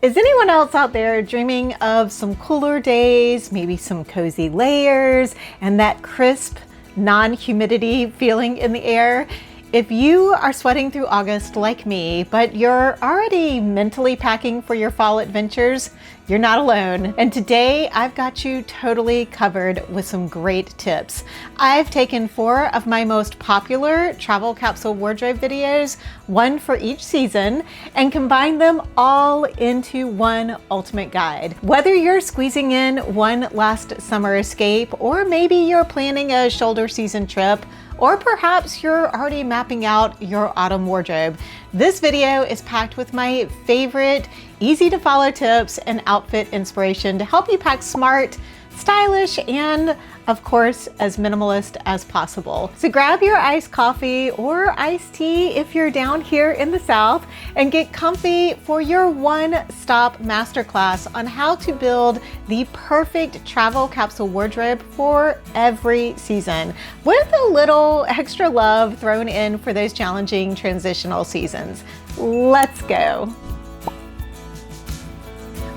Is anyone else out there dreaming of some cooler days, maybe some cozy layers, and that crisp, non-humidity feeling in the air? If you are sweating through August like me, but you're already mentally packing for your fall adventures, you're not alone. And today I've got you totally covered with some great tips. I've taken 4 of my most popular travel capsule wardrobe videos, one for each season, and combined them all into one ultimate guide. Whether you're squeezing in one last summer escape, or maybe you're planning a shoulder season trip, or perhaps you're already mapping out your autumn wardrobe, this video is packed with my favorite, easy to follow tips and outfit inspiration to help you pack smart, stylish, and of course, as minimalist as possible. So grab your iced coffee or iced tea if you're down here in the South, and get comfy for your one-stop masterclass on how to build the perfect travel capsule wardrobe for every season, with a little extra love thrown in for those challenging transitional seasons. Let's go.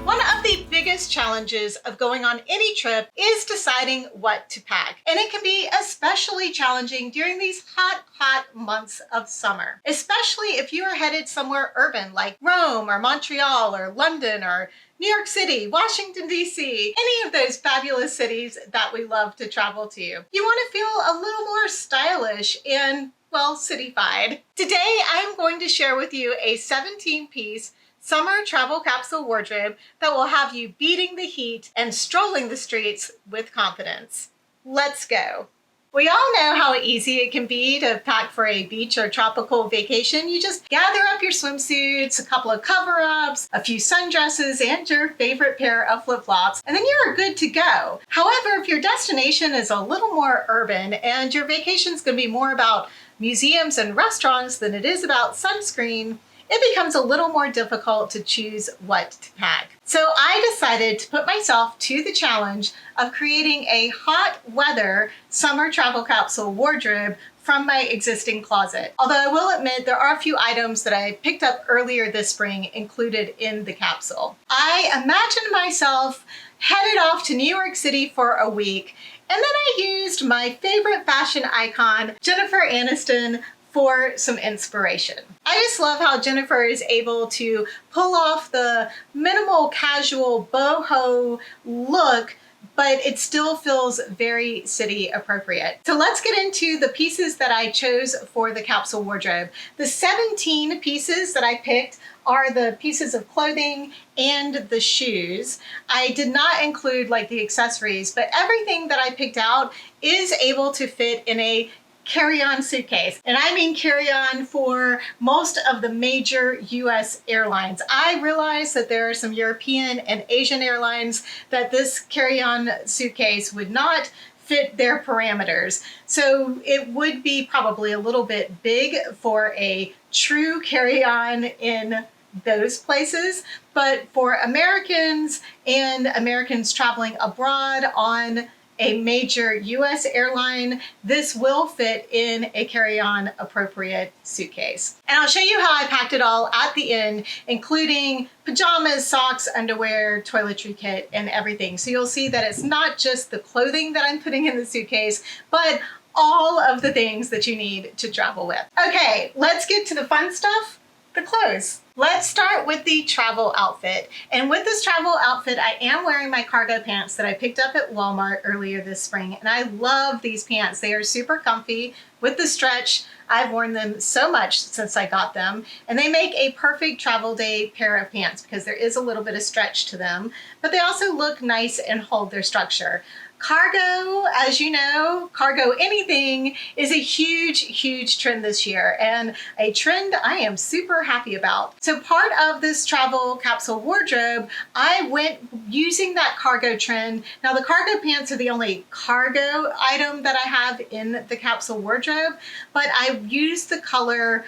One of the biggest challenges of going on any trip is deciding what to pack. And it can be especially challenging during these hot months of summer, especially if you are headed somewhere urban like Rome or Montreal or London or New York City, Washington, D.C., any of those fabulous cities that we love to travel to. You want to feel a little more stylish and, well, cityfied. Today, I'm going to share with you a 17-piece summer travel capsule wardrobe that will have you beating the heat and strolling the streets with confidence. Let's go. We all know how easy it can be to pack for a beach or tropical vacation. You just gather up your swimsuits, a couple of cover-ups, a few sundresses, and your favorite pair of flip-flops, and then you're good to go. However, if your destination is a little more urban and your vacation is going to be more about museums and restaurants than it is about sunscreen, it becomes a little more difficult to choose what to pack. So I decided to put myself to the challenge of creating a hot weather summer travel capsule wardrobe from my existing closet. Although I will admit there are a few items that I picked up earlier this spring included in the capsule. I imagined myself headed off to New York City for a week, and then I used my favorite fashion icon, Jennifer Aniston, for some inspiration. I just love how Jennifer is able to pull off the minimal casual boho look, but it still feels very city appropriate. So let's get into the pieces that I chose for the capsule wardrobe. The 17 pieces that I picked are the pieces of clothing and the shoes. I did not include like the accessories, but everything that I picked out is able to fit in a carry-on suitcase. And I mean carry-on for most of the major US airlines. I realize that there are some European and Asian airlines that this carry-on suitcase would not fit their parameters. So it would be probably a little bit big for a true carry-on in those places. But for Americans and Americans traveling abroad on a major US airline, this will fit in a carry-on appropriate suitcase. And I'll show you how I packed it all at the end, including pajamas, socks, underwear, toiletry kit, and everything. So you'll see that it's not just the clothing that I'm putting in the suitcase, but all of the things that you need to travel with. Okay, let's get to the fun stuff, the clothes. Let's start with the travel outfit. And with this travel outfit, I am wearing my cargo pants that I picked up at Walmart earlier this spring. And I love these pants. They are super comfy with the stretch. I've worn them so much since I got them. And they make a perfect travel day pair of pants because there is a little bit of stretch to them, but they also look nice and hold their structure. Cargo, as you know, cargo anything is a huge trend this year, and a trend I am super happy about. So part of this travel capsule wardrobe, I went using that cargo trend. Now the cargo pants are the only cargo item that I have in the capsule wardrobe, but I used the color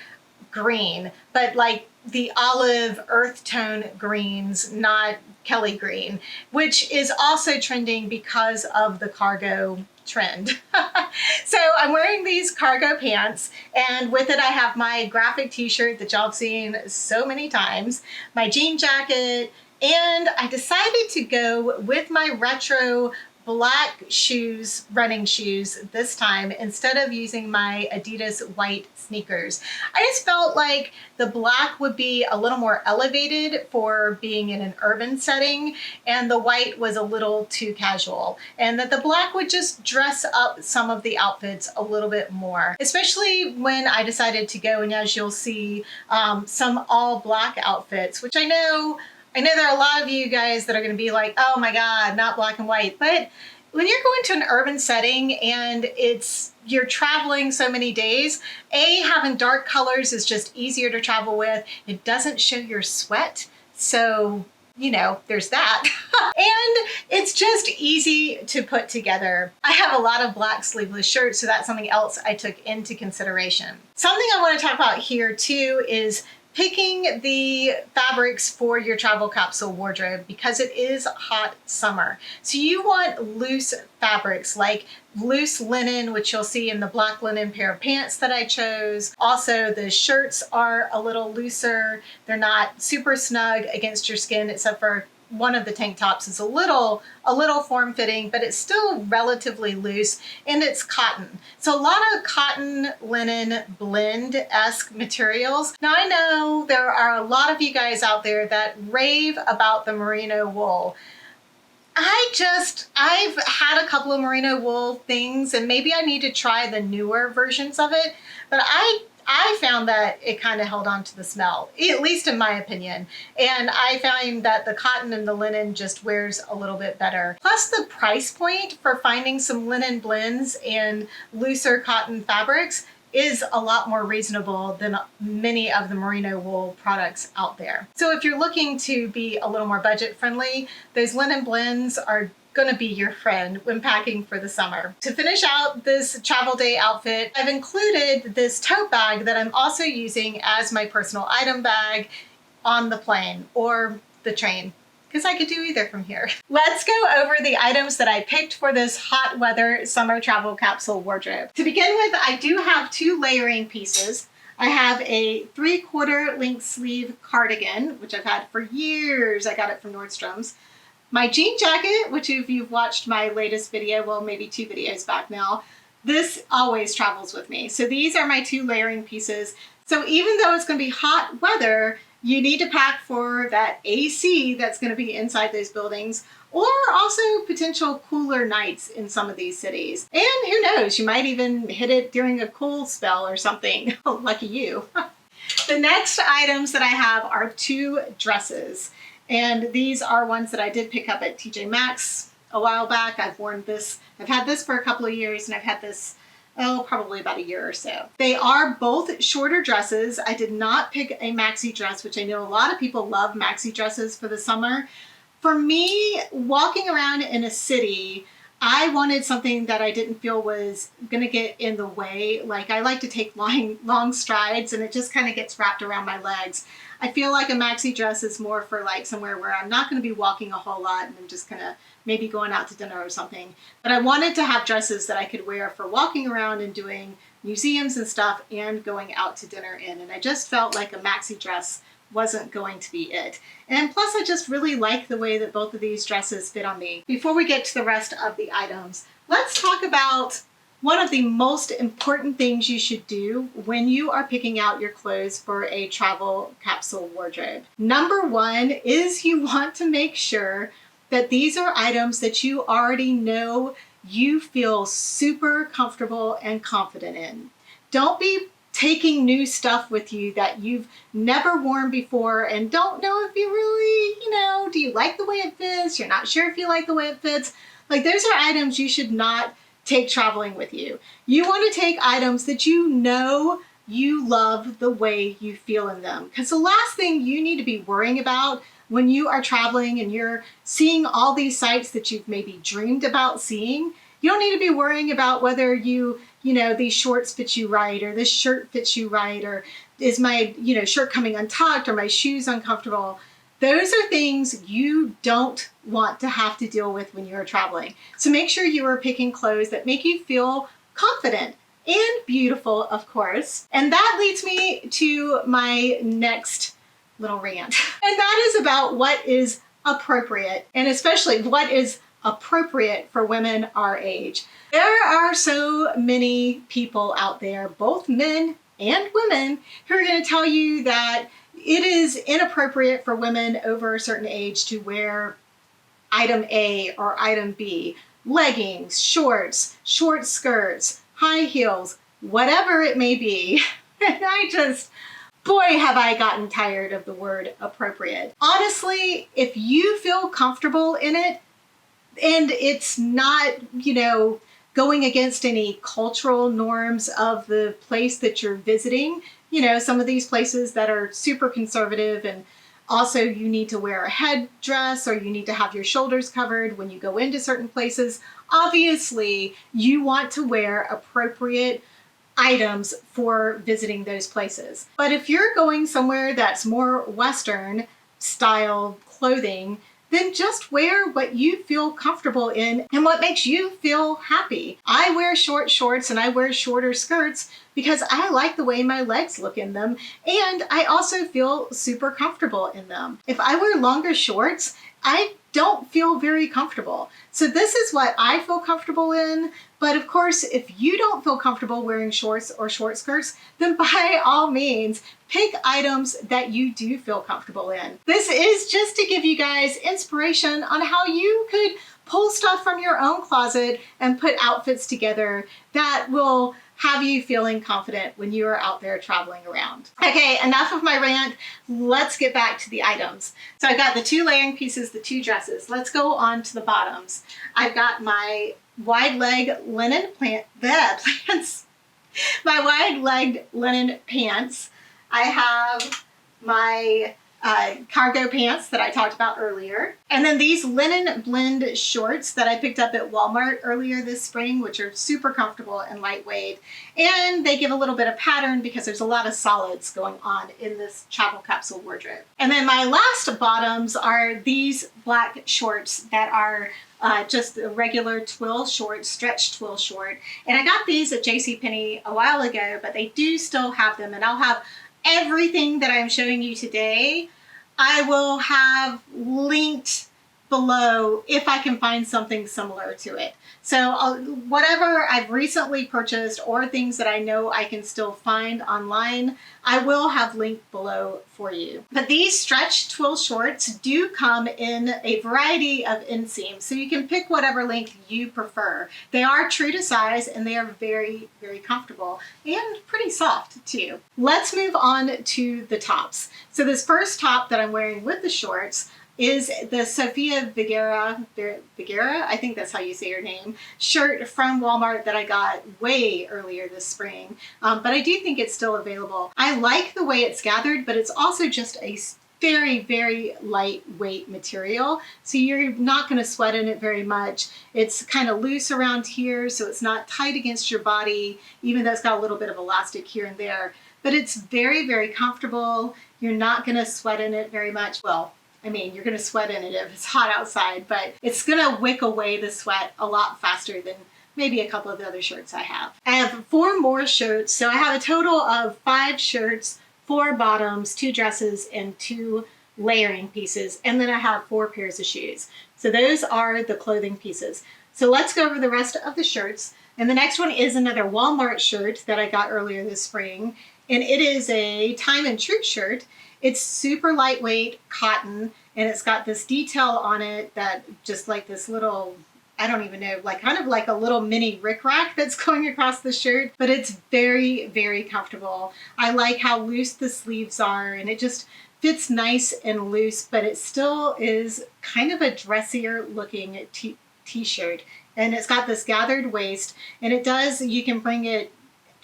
green, but like the olive earth tone greens, not Kelly green, which is also trending because of the cargo trend. So I'm wearing these cargo pants, and with it I have my graphic t-shirt that y'all have seen so many times, my jean jacket, and I decided to go with my retro black shoes, running shoes this time, instead of using my Adidas white sneakers. I just felt like the black would be a little more elevated for being in an urban setting, and the white was a little too casual, and that the black would just dress up some of the outfits a little bit more, especially when I decided to go, and as you'll see, some all black outfits, which I know there are a lot of you guys that are going to be like, oh my God, not black and white. But when you're going to an urban setting and you're traveling so many days, having dark colors is just easier to travel with. It doesn't show your sweat. So, there's that. And it's just easy to put together. I have a lot of black sleeveless shirts, so that's something else I took into consideration. Something I want to talk about here too is picking the fabrics for your travel capsule wardrobe, because it is hot summer. So you want loose fabrics like loose linen, which you'll see in the black linen pair of pants that I chose. Also, the shirts are a little looser. They're not super snug against your skin, except for one of the tank tops is a little form-fitting, but it's still relatively loose, and it's cotton. So a lot of cotton linen blend-esque materials. Now I know there are a lot of you guys out there that rave about the merino wool. I've had a couple of merino wool things, and maybe I need to try the newer versions of it, but I found that it kind of held on to the smell, at least in my opinion. And I found that the cotton and the linen just wears a little bit better. Plus the price point for finding some linen blends and looser cotton fabrics is a lot more reasonable than many of the merino wool products out there. So if you're looking to be a little more budget friendly, those linen blends are going to be your friend when packing for the summer. To finish out this travel day outfit, I've included this tote bag that I'm also using as my personal item bag on the plane or the train, because I could do either from here. Let's go over the items that I picked for this hot weather summer travel capsule wardrobe. To begin with, I do have 2 layering pieces. I have a 3/4 length sleeve cardigan, which I've had for years. I got it from Nordstrom's. My jean jacket, which if you've watched my latest video, well, maybe 2 videos back now, this always travels with me. So these are my 2 layering pieces. So even though it's going to be hot weather, you need to pack for that AC that's going to be inside those buildings, or also potential cooler nights in some of these cities. And who knows, you might even hit it during a cool spell or something. Lucky you. The next items that I have are 2 dresses. And these are ones that I did pick up at TJ Maxx a while back. I've worn this. I've had this for a couple of years, and I've had this, probably about a year or so. They are both shorter dresses. I did not pick a maxi dress, which I know a lot of people love maxi dresses for the summer. For me, walking around in a city, I wanted something that I didn't feel was going to get in the way. Like, I like to take long strides, and it just kind of gets wrapped around my legs. I feel like a maxi dress is more for like somewhere where I'm not going to be walking a whole lot, and I'm just going to maybe going out to dinner or something. But I wanted to have dresses that I could wear for walking around and doing museums and stuff, and going out to dinner in. And I just felt like a maxi dress wasn't going to be it. And plus, I just really like the way that both of these dresses fit on me. Before we get to the rest of the items, let's talk about one of the most important things you should do when you are picking out your clothes for a travel capsule wardrobe. Number 1 is you want to make sure that these are items that you already know you feel super comfortable and confident in. Don't be taking new stuff with you that you've never worn before and don't know if you really, do you like the way it fits? You're not sure if you like the way it fits. Like, those are items you should not take traveling with you. You want to take items that you know you love the way you feel in them. Because the last thing you need to be worrying about when you are traveling and you're seeing all these sites that you've maybe dreamed about seeing, you don't need to be worrying about whether these shorts fit you right, or this shirt fits you right, or is my, shirt coming untucked, or my shoes uncomfortable? Those are things you don't want to have to deal with when you're traveling. So make sure you are picking clothes that make you feel confident and beautiful, of course. And that leads me to my next little rant. And that is about what is appropriate, and especially what is appropriate for women our age. There are so many people out there, both men and women, who are going to tell you that it is inappropriate for women over a certain age to wear item A or item B, leggings, shorts, short skirts, high heels, whatever it may be. And boy, have I gotten tired of the word appropriate. Honestly, if you feel comfortable in it, and it's not, going against any cultural norms of the place that you're visiting, some of these places that are super conservative, and also you need to wear a headdress or you need to have your shoulders covered when you go into certain places. Obviously, you want to wear appropriate items for visiting those places. But if you're going somewhere that's more Western style clothing, then just wear what you feel comfortable in and what makes you feel happy. I wear short shorts and I wear shorter skirts because I like the way my legs look in them, and I also feel super comfortable in them. If I wear longer shorts, I don't feel very comfortable. So this is what I feel comfortable in. But of course, if you don't feel comfortable wearing shorts or short skirts, then by all means, pick items that you do feel comfortable in. This is just to give you guys inspiration on how you could pull stuff from your own closet and put outfits together that will have you feeling confident when you are out there traveling around. Okay, enough of my rant. Let's get back to the items. So I've got the 2 layering pieces, the 2 dresses. Let's go on to the bottoms. I've got my wide leg linen pants. My wide legged linen pants. I have my cargo pants that I talked about earlier. And then these linen blend shorts that I picked up at Walmart earlier this spring, which are super comfortable and lightweight. And they give a little bit of pattern because there's a lot of solids going on in this travel capsule wardrobe. And then my last bottoms are these black shorts that are just a regular twill short, stretch twill short. And I got these at JCPenney a while ago, but they do still have them. And I'll have everything that I'm showing you today, I will have linked below if I can find something similar to it. So whatever I've recently purchased or things that I know I can still find online, I will have linked below for you. But these stretch twill shorts do come in a variety of inseams, so you can pick whatever length you prefer. They are true to size and they are very, very comfortable and pretty soft too. Let's move on to the tops. So this first top that I'm wearing with the shorts is the Sofia Vergara, I think that's how you say her name, shirt from Walmart that I got way earlier this spring. But I do think it's still available. I like the way it's gathered, but it's also just a very, very lightweight material. So you're not going to sweat in it very much. It's kind of loose around here, so it's not tight against your body, even though it's got a little bit of elastic here and there. But it's very, very comfortable. You're not going to sweat in it very much. Well, I mean, you're going to sweat in it if it's hot outside, but it's going to wick away the sweat a lot faster than maybe a couple of the other shirts I have. I have 4 more shirts, so I have a total of 5 shirts, 4 bottoms, 2 dresses, and 2 layering pieces, and then I have 4 pairs of shoes. So those are the clothing pieces. So let's go over the rest of the shirts. And the next one is another Walmart shirt that I got earlier this spring, and it is a Time and Truth shirt. It's super lightweight cotton, and it's got this detail on it that just like this little, I don't even know, like kind of like a little mini rickrack that's going across the shirt, but it's very, very comfortable. I like how loose the sleeves are, and it just fits nice and loose, but it still is kind of a dressier looking t-shirt. And it's got this gathered waist, and it does, you can bring it,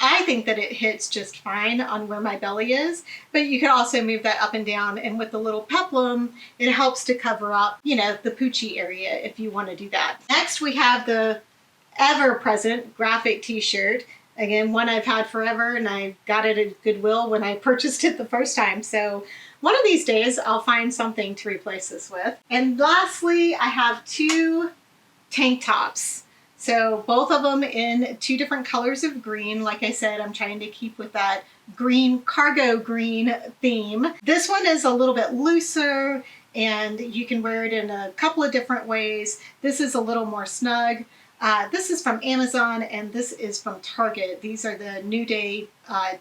I think that it hits just fine on where my belly is, but you can also move that up and down, and with the little peplum, it helps to cover up, the poochie area if you want to do that. Next, we have the ever-present graphic t-shirt. Again, one I've had forever, and I got it at Goodwill when I purchased it the first time. So one of these days I'll find something to replace this with. And lastly, I have 2 tank tops. So both of them in 2 different colors of green. Like I said, I'm trying to keep with that green, cargo green theme. This one is a little bit looser, and you can wear it in a couple of different ways. This is a little more snug. This is from Amazon, and this is from Target. These are the New Day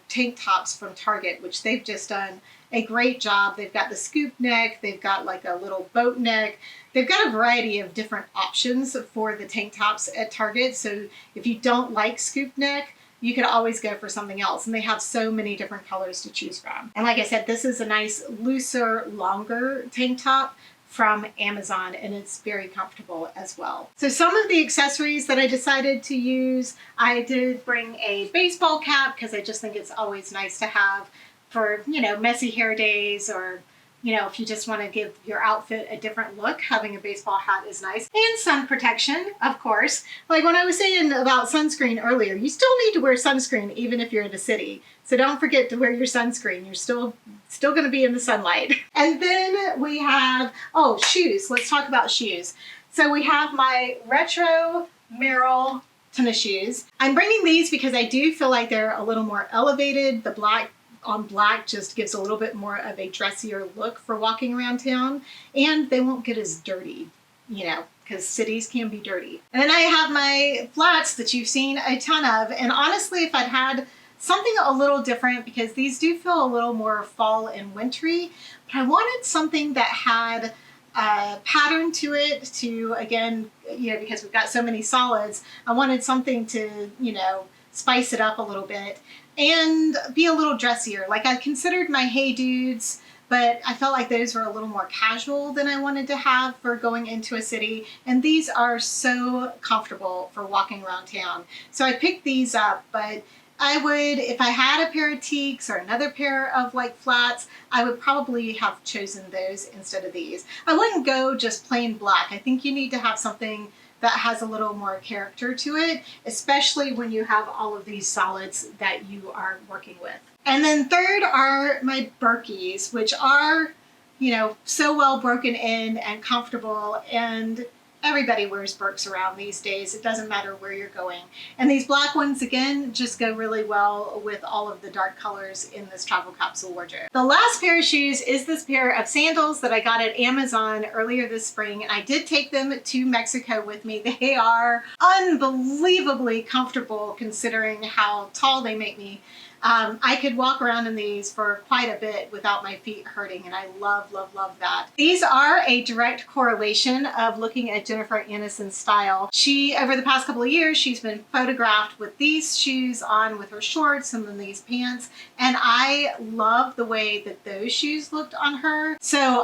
tank tops from Target, which they've just done a great job. They've got the scoop neck, they've got like a little boat neck. They've got a variety of different options for the tank tops at Target. So if you don't like scoop neck, you could always go for something else. And they have so many different colors to choose from. And like I said, this is a nice, looser, longer tank top from Amazon, and it's very comfortable as well. So some of the accessories that I decided to use, I did bring a baseball cap because I just think it's always nice to have for, you know, messy hair days, or, you know, if you just want to give your outfit a different look, having a baseball hat is nice. And sun protection, of course. Like when I was saying about sunscreen earlier, you still need to wear sunscreen even if you're in a city. So don't forget to wear your sunscreen. You're still going to be in the sunlight. And then we have, oh, shoes. Let's talk about shoes. So we have my retro Merrell tennis shoes. I'm bringing these because I do feel like they're a little more elevated. The black on black just gives a little bit more of a dressier look for walking around town, and they won't get as dirty, you know, because cities can be dirty. And then I have my flats that you've seen a ton of, and honestly, if I'd had something a little different, because these do feel a little more fall and wintry, but I wanted something that had a pattern to it to, again, you know, because we've got so many solids, I wanted something to, you know, spice it up a little bit and be a little dressier. Like I considered my Hey Dudes, but I felt like those were a little more casual than I wanted to have for going into a city. And these are so comfortable for walking around town. So I picked these up, but I would, if I had a pair of teaks or another pair of like flats, I would probably have chosen those instead of these. I wouldn't go just plain black. I think you need to have something that has a little more character to it, especially when you have all of these solids that you are working with. And then third are my Berkeys, which are, you know, so well broken in and comfortable, and everybody wears Birks around these days. It doesn't matter where you're going. And these black ones, again, just go really well with all of the dark colors in this Travel Capsule Wardrobe. The last pair of shoes is this pair of sandals that I got at Amazon earlier this spring, and I did take them to Mexico with me. They are unbelievably comfortable considering how tall they make me. I could walk around in these for quite a bit without my feet hurting, and I love, love, love that. These are a direct correlation of looking at Jennifer Aniston's style. She, over the past couple of years, she's been photographed with these shoes on with her shorts and then these pants, and I love the way that those shoes looked on her. So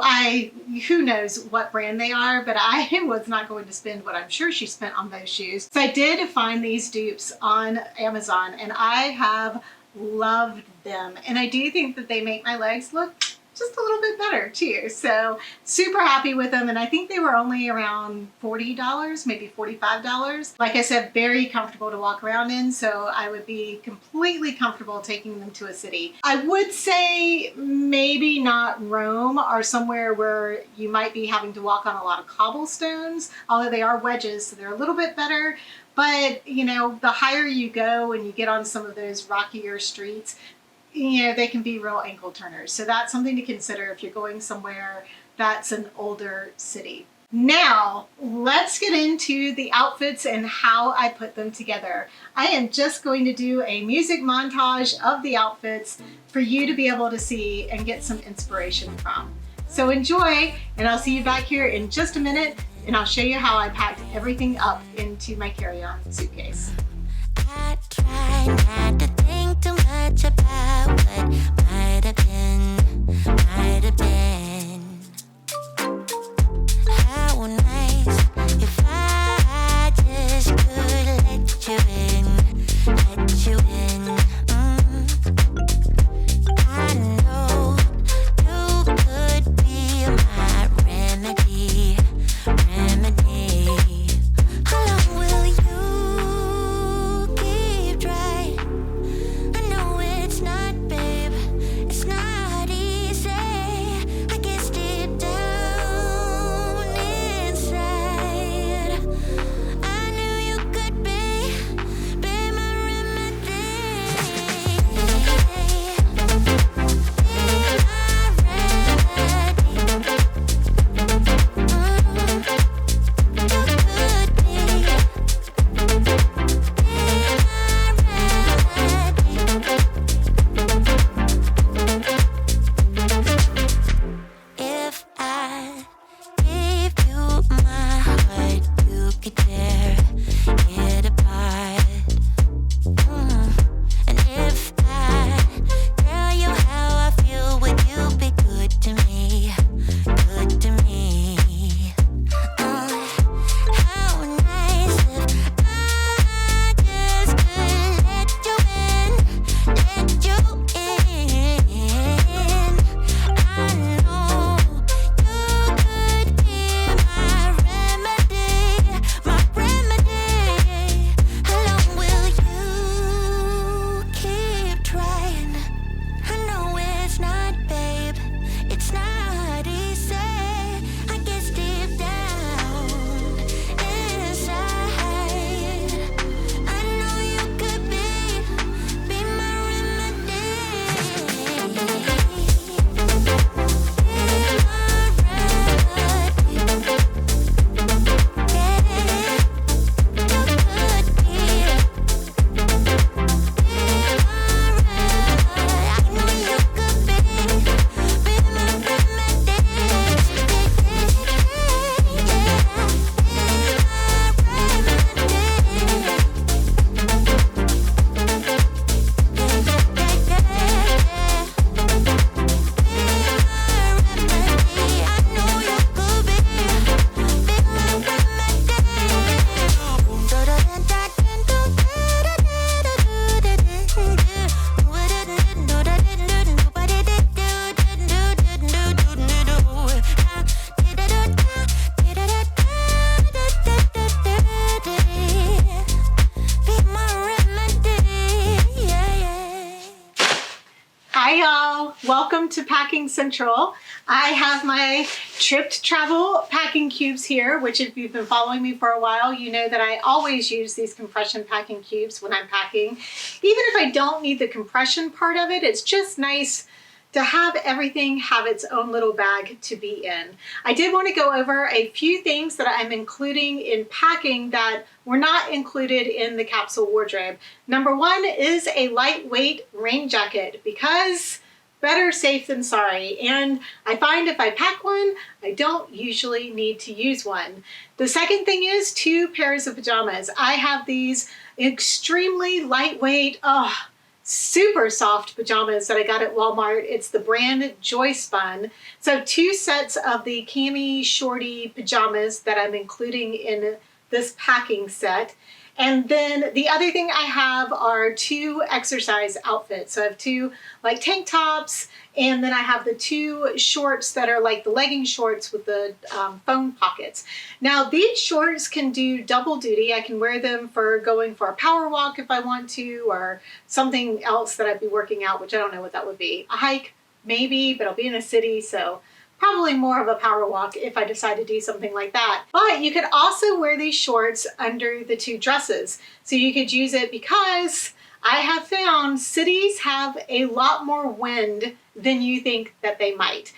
who knows what brand they are, but I was not going to spend what I'm sure she spent on those shoes. So I did find these dupes on Amazon, and I have loved them, and I do think that they make my legs look just a little bit better too. So super happy with them, and I think they were only around $40, maybe $45. Like I said, very comfortable to walk around in, so I would be completely comfortable taking them to a city. I would say maybe not Rome or somewhere where you might be having to walk on a lot of cobblestones, although they are wedges, so they're a little bit better. But, you know, the higher you go and you get on some of those rockier streets, you know, they can be real ankle turners. So that's something to consider if you're going somewhere that's an older city. Now, let's get into the outfits and how I put them together. I am just going to do a music montage of the outfits for you to be able to see and get some inspiration from. So enjoy, and I'll see you back here in just a minute, and I'll show you how I packed everything up into my carry-on suitcase. I try not to think too much about what might have been, might have been. How nice if I just could let you in, let you in. I know you could be my remedy. How long will you keep trying? Welcome to Packing Central. I have my Tripped Travel packing cubes here, which if you've been following me for a while, you know that I always use these compression packing cubes when I'm packing. Even if I don't need the compression part of it, it's just nice to have everything have its own little bag to be in. I did want to go over a few things that I'm including in packing that were not included in the capsule wardrobe. Number one is a lightweight rain jacket, because better safe than sorry. And I find if I pack one, I don't usually need to use one. The second thing is 2 pairs of pajamas. I have these extremely lightweight, super soft pajamas that I got at Walmart. It's the brand Joy Spun. So 2 sets of the cami shorty pajamas that I'm including in this packing set. And then the other thing I have are 2 exercise outfits. So I have 2 like tank tops, and then I have the 2 shorts that are like the legging shorts with the phone pockets. Now these shorts can do double duty. I can wear them for going for a power walk if I want to, or something else that I'd be working out, which I don't know what that would be. A hike, maybe, but I'll be in a city, so probably more of a power walk if I decide to do something like that. But you could also wear these shorts under the 2 dresses. So you could use it because I have found cities have a lot more wind than you think that they might.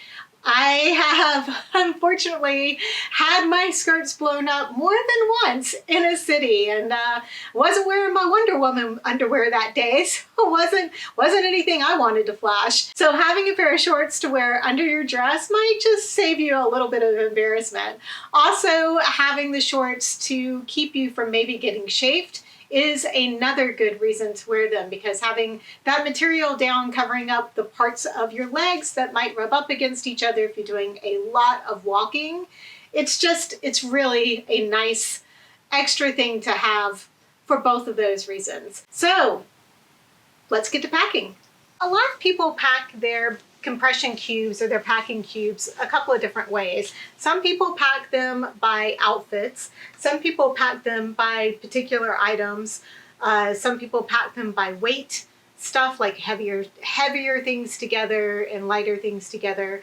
I have unfortunately had my skirts blown up more than once in a city, and wasn't wearing my Wonder Woman underwear that day, so it wasn't anything I wanted to flash. So having a pair of shorts to wear under your dress might just save you a little bit of embarrassment. Also, having the shorts to keep you from maybe getting chafed is another good reason to wear them, because having that material down covering up the parts of your legs that might rub up against each other if you're doing a lot of walking, it's really a nice extra thing to have for both of those reasons. So let's get to packing. A lot of people pack their compression cubes or their packing cubes a couple of different ways. Some people pack them by outfits. Some people pack them by particular items. Some people pack them by weight, stuff like heavier things together and lighter things together.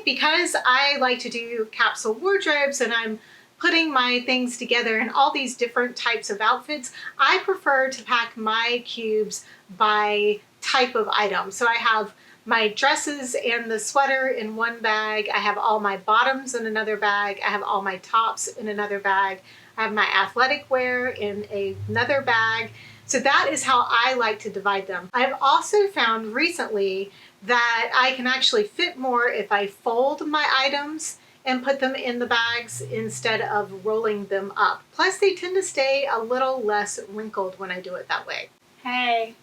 Because I like to do capsule wardrobes and I'm putting my things together in all these different types of outfits, I prefer to pack my cubes by type of item. So I have my dresses and the sweater in one bag. I have all my bottoms in another bag. I have all my tops in another bag. I have my athletic wear in another bag. So that is how I like to divide them. I've also found recently that I can actually fit more if I fold my items and put them in the bags instead of rolling them up. Plus they tend to stay a little less wrinkled when I do it that way. Hey.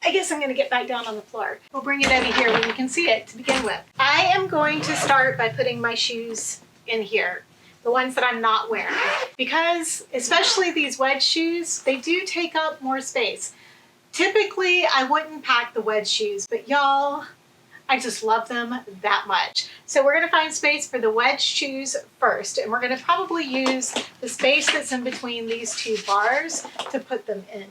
I guess I'm going to get back down on the floor. We'll bring it over here where you can see it to begin with. I am going to start by putting my shoes in here, the ones that I'm not wearing, because especially these wedge shoes, they do take up more space. Typically, I wouldn't pack the wedge shoes, but y'all, I just love them that much. So we're going to find space for the wedge shoes first, and we're going to probably use the space that's in between these 2 bars to put them in.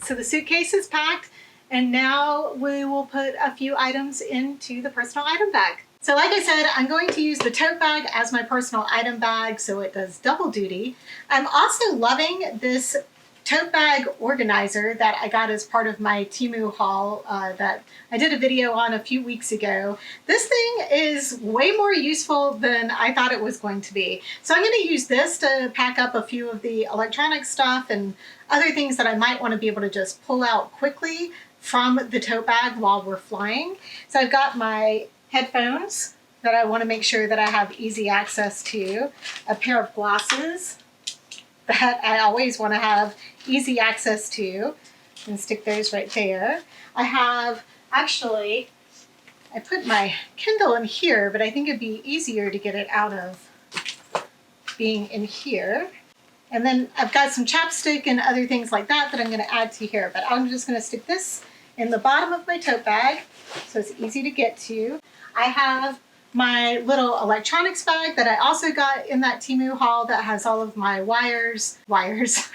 So the suitcase is packed, and now we will put a few items into the personal item bag. So like I said, I'm going to use the tote bag as my personal item bag so it does double duty. I'm also loving this tote bag organizer that I got as part of my Temu haul that I did a video on a few weeks ago. This thing is way more useful than I thought it was going to be. So I'm going to use this to pack up a few of the electronic stuff and other things that I might want to be able to just pull out quickly from the tote bag while we're flying. So I've got my headphones that I want to make sure that I have easy access to, a pair of glasses, that I always want to have easy access to, and stick those right there. I have, actually, I put my Kindle in here, but I think it'd be easier to get it out of being in here. And then I've got some chapstick and other things like that I'm going to add to here, but I'm just going to stick this in the bottom of my tote bag so it's easy to get to. I have my little electronics bag that I also got in that Temu haul that has all of my wires, has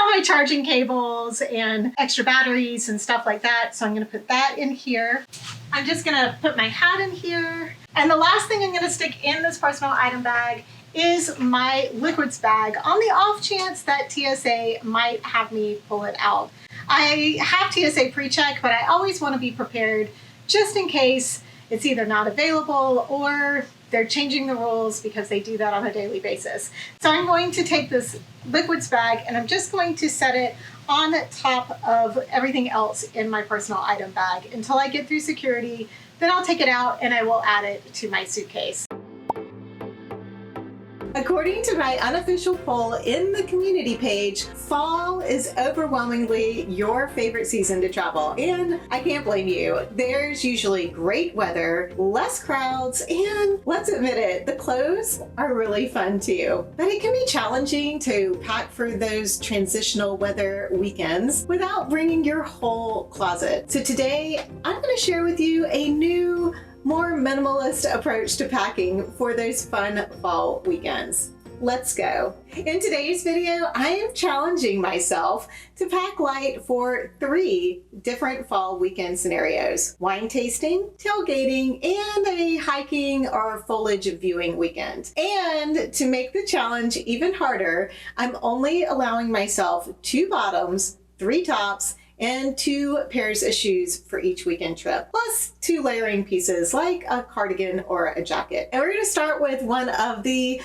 all my charging cables and extra batteries and stuff like that. So I'm going to put that in here. I'm just going to put my hat in here. And the last thing I'm going to stick in this personal item bag is my liquids bag on the off chance that TSA might have me pull it out. I have TSA pre-check, but I always want to be prepared just in case it's either not available or they're changing the rules, because they do that on a daily basis. So I'm going to take this liquids bag and I'm just going to set it on top of everything else in my personal item bag until I get through security. Then I'll take it out and I will add it to my suitcase. According to my unofficial poll in the community page, fall is overwhelmingly your favorite season to travel, and I can't blame you. There's usually great weather, less crowds, and let's admit it, the clothes are really fun too. But it can be challenging to pack for those transitional weather weekends without bringing your whole closet. So today, I'm going to share with you a new, more minimalist approach to packing for those fun fall weekends. Let's go. In today's video, I am challenging myself to pack light for 3 different fall weekend scenarios: wine tasting, tailgating, and a hiking or foliage viewing weekend. And to make the challenge even harder, I'm only allowing myself 2 bottoms, 3 tops, and 2 pairs of shoes for each weekend trip, plus 2 layering pieces like a cardigan or a jacket. And we're going to start with one of the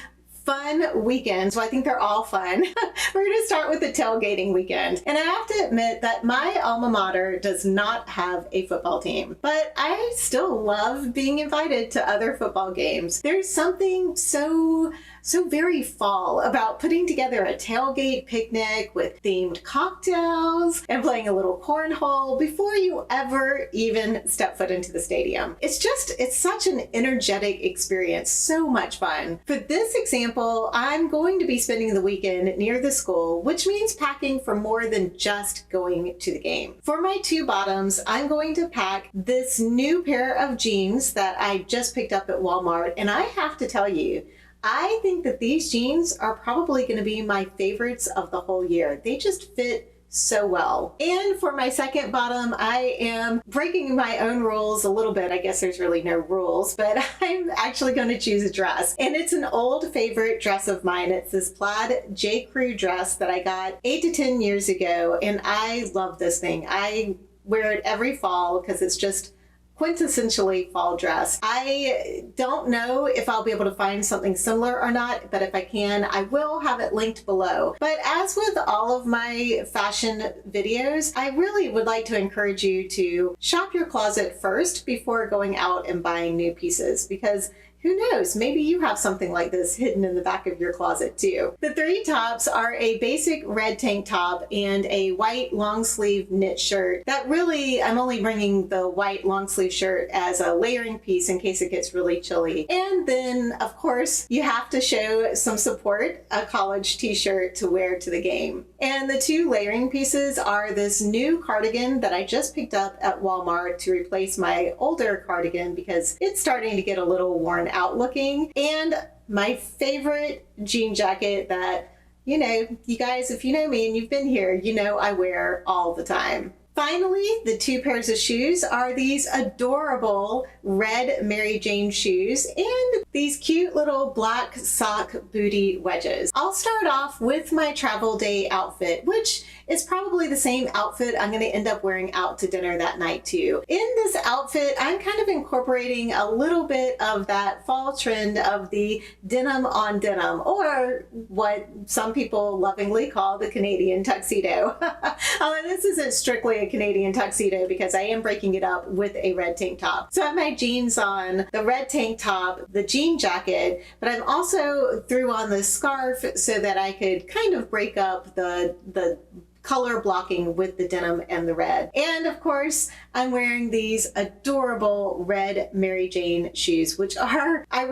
fun weekends. Well, I think they're all fun. We're going to start with the tailgating weekend. And I have to admit that my alma mater does not have a football team, but I still love being invited to other football games. There's something so very fall about putting together a tailgate picnic with themed cocktails and playing a little cornhole before you ever even step foot into the stadium. It's such an energetic experience, so much fun. For this example, I'm going to be spending the weekend near the school, which means packing for more than just going to the game. For my 2 bottoms, I'm going to pack this new pair of jeans that I just picked up at Walmart, and I have to tell you, I think that these jeans are probably going to be my favorites of the whole year. They just fit so well. And for my second bottom, I am breaking my own rules a little bit. I guess there's really no rules, but I'm actually going to choose a dress. And it's an old favorite dress of mine. It's this plaid J. Crew dress that I got 8 to 10 years ago. And I love this thing. I wear it every fall because it's just quintessentially fall dress. I don't know if I'll be able to find something similar or not, but if I can, I will have it linked below. But as with all of my fashion videos, I really would like to encourage you to shop your closet first before going out and buying new pieces, because who knows, maybe you have something like this hidden in the back of your closet too. The 3 tops are a basic red tank top and a white long sleeve knit shirt. That really, I'm only bringing the white long sleeve shirt as a layering piece in case it gets really chilly. And then of course you have to show some support, a college t-shirt to wear to the game. And the 2 layering pieces are this new cardigan that I just picked up at Walmart to replace my older cardigan because it's starting to get a little worn out looking, and my favorite jean jacket that, you know, you guys, if you know me and you've been here, you know I wear all the time. Finally, the 2 pairs of shoes are these adorable red Mary Jane shoes and these cute little black sock booty wedges. I'll start off with my travel day outfit, which is probably the same outfit I'm going to end up wearing out to dinner that night too. In this outfit, I'm kind of incorporating a little bit of that fall trend of the denim on denim, or what some people lovingly call the Canadian tuxedo. This isn't strictly a Canadian tuxedo because I am breaking it up with a red tank top. So I have my jeans on, the red tank top, the jean jacket, but I've also threw on the scarf so that I could kind of break up the color blocking with the denim and the red. And of course, I'm wearing these adorable red Mary Jane shoes, which are, I'm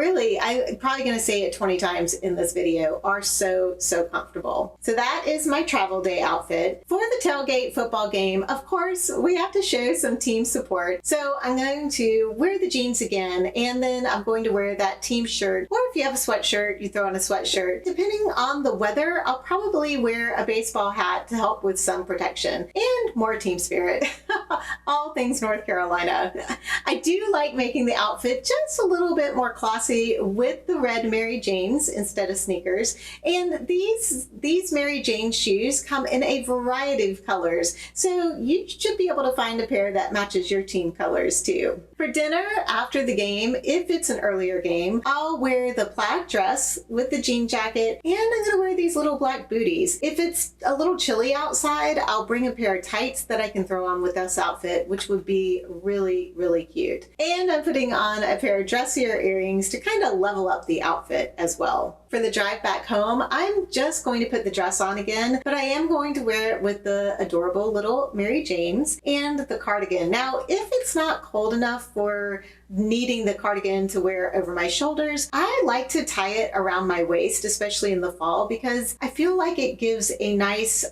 probably gonna say it 20 times in this video, are so comfortable. So that is my travel day outfit. For the tailgate football game, of course, we have to show some team support. So I'm going to wear the jeans again, and then I'm going to wear that team shirt, or if you have a sweatshirt, you throw on a sweatshirt. Depending on the weather, I'll probably wear a baseball hat to help with some protection and more team spirit. All things North Carolina. I do like making the outfit just a little bit more classy with the red Mary Janes instead of sneakers. And these Mary Jane shoes come in a variety of colors, so you should be able to find a pair that matches your team colors too. For dinner after the game, if it's an earlier game, I'll wear the plaid dress with the jean jacket, and I'm gonna wear these little black booties. If it's a little chilly outside, I'll bring a pair of tights that I can throw on with this outfit, which would be really cute. And I'm putting on a pair of dressier earrings to kind of level up the outfit as well. For the drive back home, I'm just going to put the dress on again, but I am going to wear it with the adorable little Mary Janes and the cardigan. Now, if it's not cold enough for needing the cardigan to wear over my shoulders, I like to tie it around my waist, especially in the fall, because I feel like it gives a nice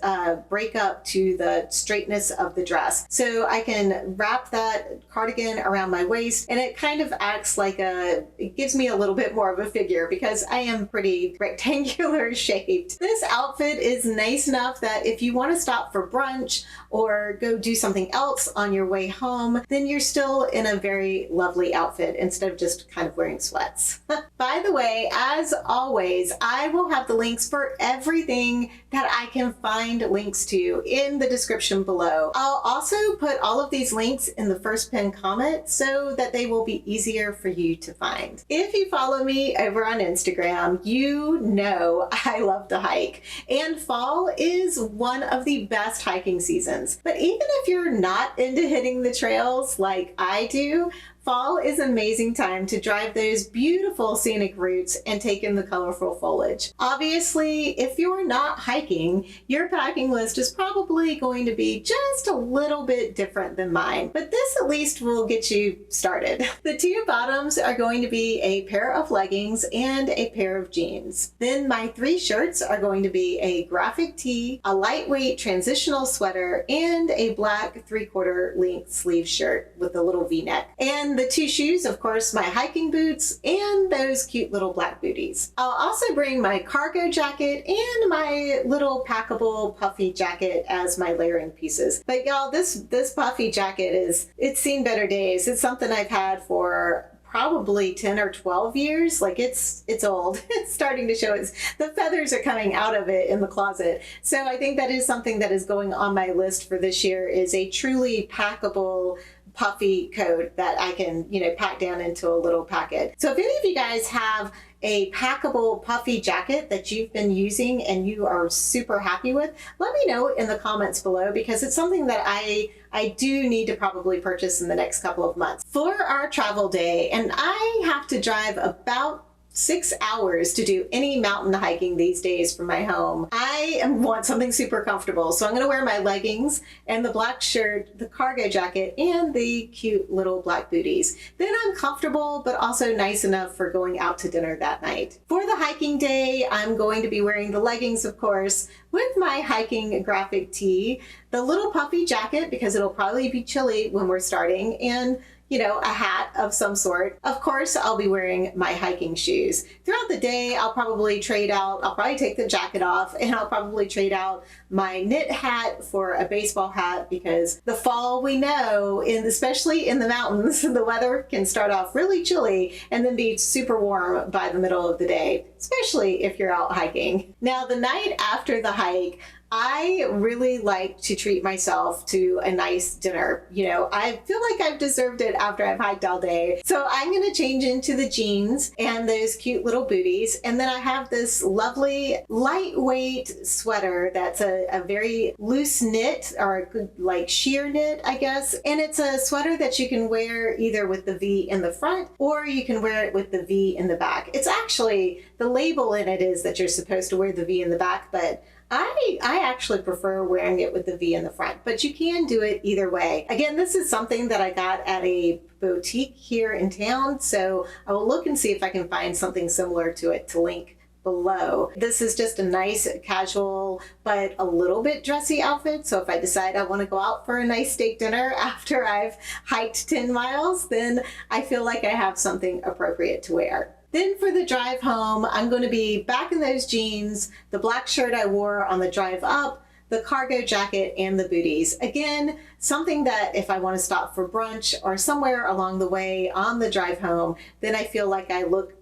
break up to the straightness of the dress. So I can wrap that cardigan around my waist, and it kind of acts like it gives me a little bit more of a figure because I am pretty rectangular shaped. This outfit is nice enough that if you want to stop for brunch or go do something else on your way home, then you're still in a very lovely outfit instead of just kind of wearing sweats. By the way, as always, I will have the links for everything that I can find links to in the description below. I'll also put all of these links in the first pinned comment so that they will be easier for you to find. If you follow me over on Instagram, you know I love to hike, and fall is one of the best hiking seasons. But even if you're not into hitting the trails like I do, fall is an amazing time to drive those beautiful scenic routes and take in the colorful foliage. Obviously, if you're not hiking, your packing list is probably going to be just a little bit different than mine, but this at least will get you started. The two bottoms are going to be a pair of leggings and a pair of jeans. Then my three shirts are going to be a graphic tee, a lightweight transitional sweater, and a black 3/4 length sleeve shirt with a little V-neck. And the two shoes, of course, my hiking boots and those cute little black booties. I'll also bring my cargo jacket and my little packable puffy jacket as my layering pieces. But y'all, this puffy jacket it's seen better days. It's something I've had for probably 10 or 12 years. Like it's old. It's starting to show the feathers are coming out of it in the closet. So I think that is something that is going on my list for this year, is a truly packable puffy coat that I can, pack down into a little packet. So if any of you guys have a packable puffy jacket that you've been using and you are super happy with, let me know in the comments below, because it's something that I do need to probably purchase in the next couple of months. For our travel day, and I have to drive about 6 hours to do any mountain hiking these days from my home. I want something super comfortable, so I'm going to wear my leggings and the black shirt, the cargo jacket, and the cute little black booties. Then I'm comfortable, but also nice enough for going out to dinner that night. For the hiking day, I'm going to be wearing the leggings, of course, with my hiking graphic tee, the little puffy jacket, because it'll probably be chilly when we're starting, and a hat of some sort. Of course, I'll be wearing my hiking shoes. Throughout the day, I'll probably take the jacket off, and I'll probably trade out my knit hat for a baseball hat, because the fall, we know, especially in the mountains, the weather can start off really chilly and then be super warm by the middle of the day, especially if you're out hiking. Now, the night after the hike, I really like to treat myself to a nice dinner. You know, I feel like I've deserved it after I've hiked all day. So I'm going to change into the jeans and those cute little booties. And then I have this lovely lightweight sweater that's a very loose knit, or like sheer knit, I guess. And it's a sweater that you can wear either with the V in the front, or you can wear it with the V in the back. It's actually, the label in it is that you're supposed to wear the V in the back, but I actually prefer wearing it with the V in the front, but you can do it either way. Again, this is something that I got at a boutique here in town, so I will look and see if I can find something similar to it to link below. This is just a nice casual but a little bit dressy outfit, so if I decide I want to go out for a nice steak dinner after I've hiked 10 miles, then I feel like I have something appropriate to wear. Then for the drive home, I'm going to be back in those jeans, the black shirt I wore on the drive up, the cargo jacket, and the booties. Again, something that if I want to stop for brunch or somewhere along the way on the drive home, then I feel like I look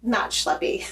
not schleppy.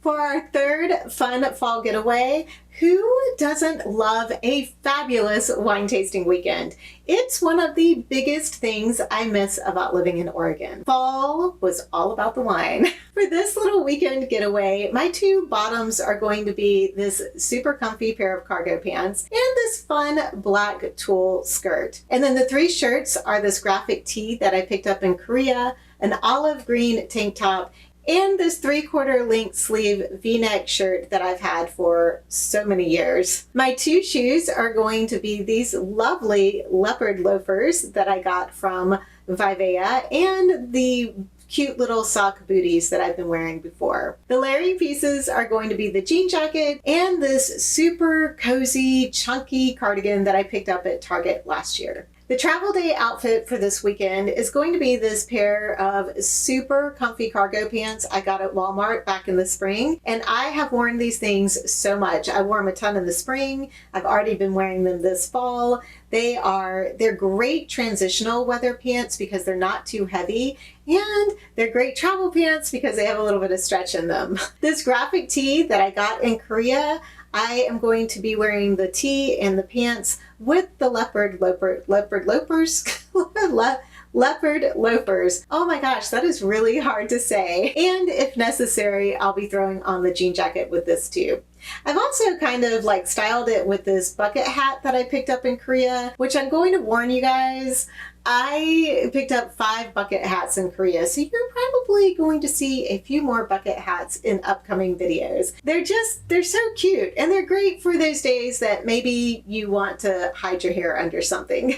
For our third fun fall getaway, who doesn't love a fabulous wine tasting weekend? It's one of the biggest things I miss about living in Oregon. Fall was all about the wine. For this little weekend getaway, my two bottoms are going to be this super comfy pair of cargo pants and this fun black tulle skirt. And then the three shirts are this graphic tee that I picked up in Korea, an olive green tank top, and this 3/4 length sleeve V-neck shirt that I've had for so many years. My two shoes are going to be these lovely leopard loafers that I got from Vivea, and the cute little sock booties that I've been wearing before. The layering pieces are going to be the jean jacket and this super cozy, chunky cardigan that I picked up at Target last year. The travel day outfit for this weekend is going to be this pair of super comfy cargo pants I got at Walmart back in the spring, and I have worn these things so much. I wore them a ton in the spring. I've already been wearing them this fall. They're great transitional weather pants because they're not too heavy, and they're great travel pants because they have a little bit of stretch in them. This graphic tee that I got in Korea, I am going to be wearing the tee and the pants with the leopard loafers. Leopard loafers. Oh my gosh, that is really hard to say. And if necessary, I'll be throwing on the jean jacket with this too. I've also kind of like styled it with this bucket hat that I picked up in Korea, which I'm going to warn you guys, I picked up 5 bucket hats in Korea, so you're probably going to see a few more bucket hats in upcoming videos. They're so cute, and they're great for those days that maybe you want to hide your hair under something.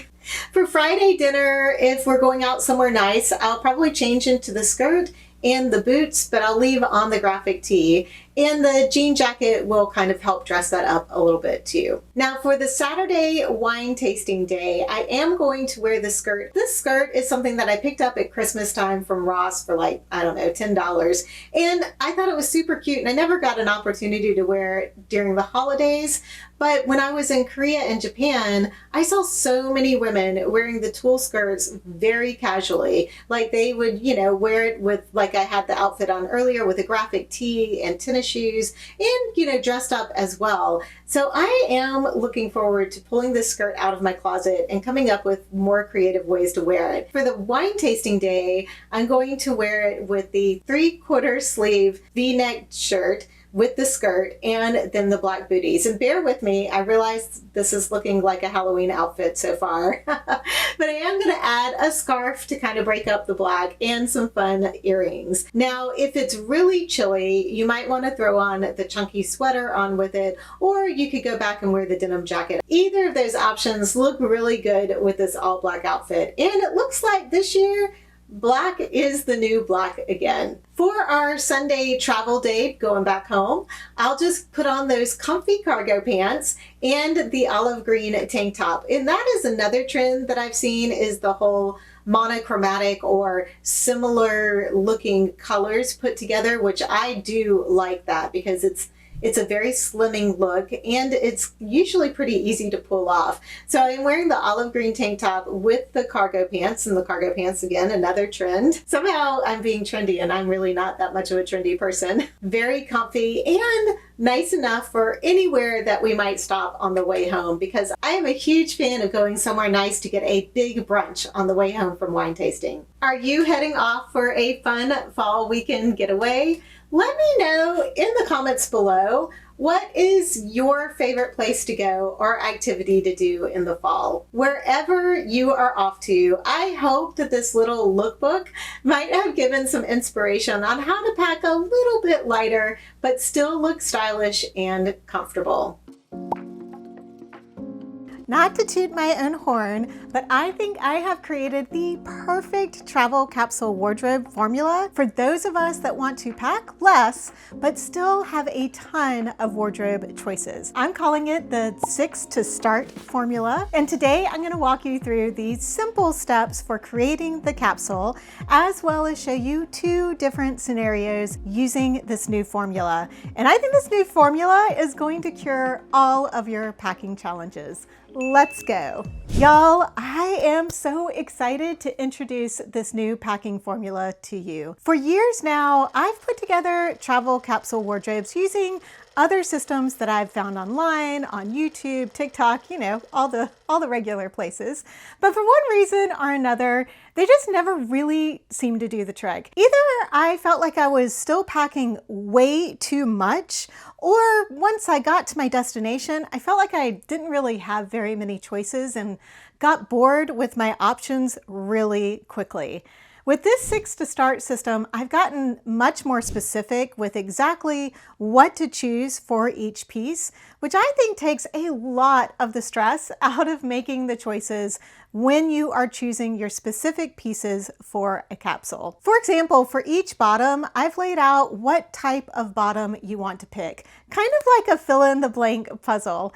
For Friday dinner, if we're going out somewhere nice, I'll probably change into the skirt and the boots, but I'll leave on the graphic tee. And the jean jacket will kind of help dress that up a little bit too. Now for the Saturday wine tasting day, I am going to wear the skirt. This skirt is something that I picked up at Christmas time from Ross for like, I don't know, $10. And I thought it was super cute, and I never got an opportunity to wear it during the holidays. But when I was in Korea and Japan, I saw so many women wearing the tulle skirts very casually. Like they would, you know, wear it with, like I had the outfit on earlier, with a graphic tee and tennis shoes, and, you know, dressed up as well. So I am looking forward to pulling this skirt out of my closet and coming up with more creative ways to wear it. For the wine tasting day, I'm going to wear it with the 3/4 sleeve V-neck shirt with the skirt and then the black booties. And bear with me, I realize this is looking like a Halloween outfit so far, but I am gonna add a scarf to kind of break up the black and some fun earrings. Now, if it's really chilly, you might wanna throw on the chunky sweater on with it, or you could go back and wear the denim jacket. Either of those options look really good with this all black outfit. And it looks like this year, black is the new black again. For our Sunday travel day going back home, I'll just put on those comfy cargo pants and the olive green tank top. And that is another trend that I've seen, is the whole monochromatic or similar looking colors put together, which I do like that because it's It's a very slimming look, and it's usually pretty easy to pull off. So I'm wearing the olive green tank top with the cargo pants, and the cargo pants, again, another trend. Somehow I'm being trendy, and I'm really not that much of a trendy person. Very comfy and nice enough for anywhere that we might stop on the way home, because I am a huge fan of going somewhere nice to get a big brunch on the way home from wine tasting. Are you heading off for a fun fall weekend getaway? Let me know in the comments below, what is your favorite place to go or activity to do in the fall? Wherever you are off to, I hope that this little lookbook might have given some inspiration on how to pack a little bit lighter, but still look stylish and comfortable. Not to toot my own horn, but I think I have created the perfect travel capsule wardrobe formula for those of us that want to pack less, but still have a ton of wardrobe choices. I'm calling it the 6 to Start formula. And today I'm going to walk you through these simple steps for creating the capsule, as well as show you 2 different scenarios using this new formula. And I think this new formula is going to cure all of your packing challenges. Let's go. Y'all, I am so excited to introduce this new packing formula to you. For years now, I've put together travel capsule wardrobes using other systems that I've found online, on YouTube, TikTok, you know, all the regular places. But for one reason or another, they just never really seemed to do the trick. Either I felt like I was still packing way too much, or once I got to my destination, I felt like I didn't really have very many choices and got bored with my options really quickly. With this 6 to Start system, I've gotten much more specific with exactly what to choose for each piece, which I think takes a lot of the stress out of making the choices when you are choosing your specific pieces for a capsule. For example, for each bottom, I've laid out what type of bottom you want to pick, kind of like a fill-in-the-blank puzzle.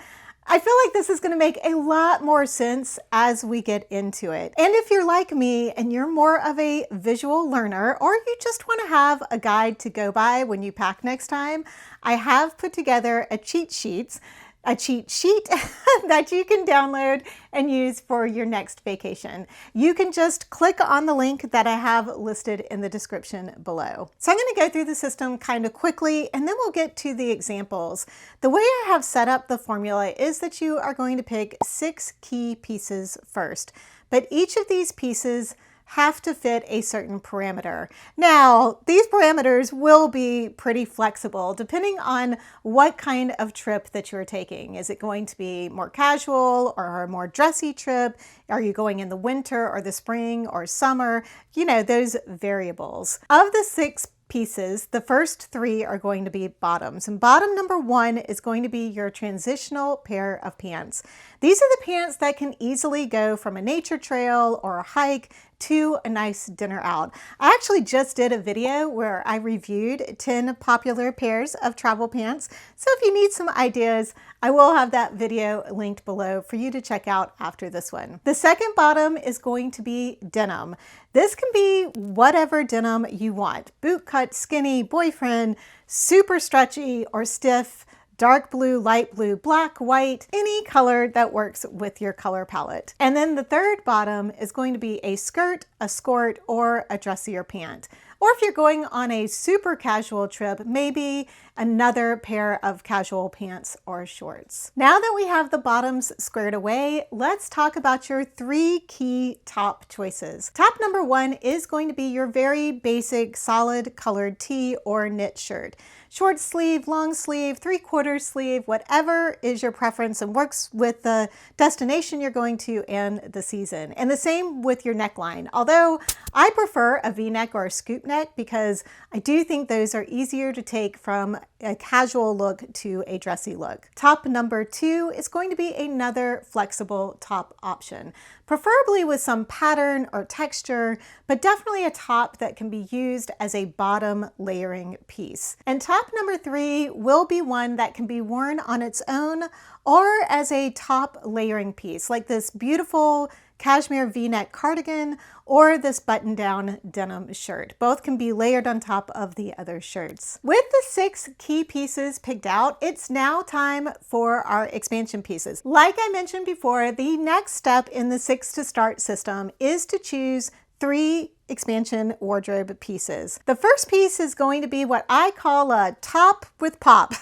I feel like this is going to make a lot more sense as we get into it. And if you're like me and you're more of a visual learner, or you just want to have a guide to go by when you pack next time, I have put together a cheat sheet that you can download and use for your next vacation. You can just click on the link that I have listed in the description below. So I'm going to go through the system kind of quickly, and then we'll get to the examples. The way I have set up the formula is that you are going to pick 6 key pieces first, but each of these pieces have to fit a certain parameter. Now, these parameters will be pretty flexible depending on what kind of trip that you're taking. Is it going to be more casual or a more dressy trip? Are you going in the winter or the spring or summer? You know, those variables. Of the 6 pieces, the first 3 are going to be bottoms, and bottom number 1 is going to be your transitional pair of pants. These are the pants that can easily go from a nature trail or a hike to a nice dinner out. I actually just did a video where I reviewed 10 popular pairs of travel pants, so if you need some ideas, I will have that video linked below for you to check out after this one. The second bottom is going to be denim. This can be whatever denim you want. Boot cut, skinny, boyfriend, super stretchy or stiff, dark blue, light blue, black, white, any color that works with your color palette. And then the third bottom is going to be a skirt, a skirt, or a dressier pant. Or if you're going on a super casual trip, maybe another pair of casual pants or shorts. Now that we have the bottoms squared away, let's talk about your 3 key top choices. Top number 1 is going to be your very basic solid colored tee or knit shirt. Short sleeve, long sleeve, 3/4 sleeve, whatever is your preference and works with the destination you're going to and the season. And the same with your neckline. Although I prefer a V-neck or a scoop neck because I do think those are easier to take from a casual look to a dressy look. Top number 2 is going to be another flexible top option, preferably with some pattern or texture, but definitely a top that can be used as a bottom layering piece. And top number 3 will be one that can be worn on its own or as a top layering piece, like this beautiful cashmere v-neck cardigan or this button-down denim shirt. Both can be layered on top of the other shirts. With the 6 key pieces picked out, it's now time for our expansion pieces. Like I mentioned before, the next step in the 6 to start system is to choose 3 expansion wardrobe pieces. The first piece is going to be what I call a top with pop.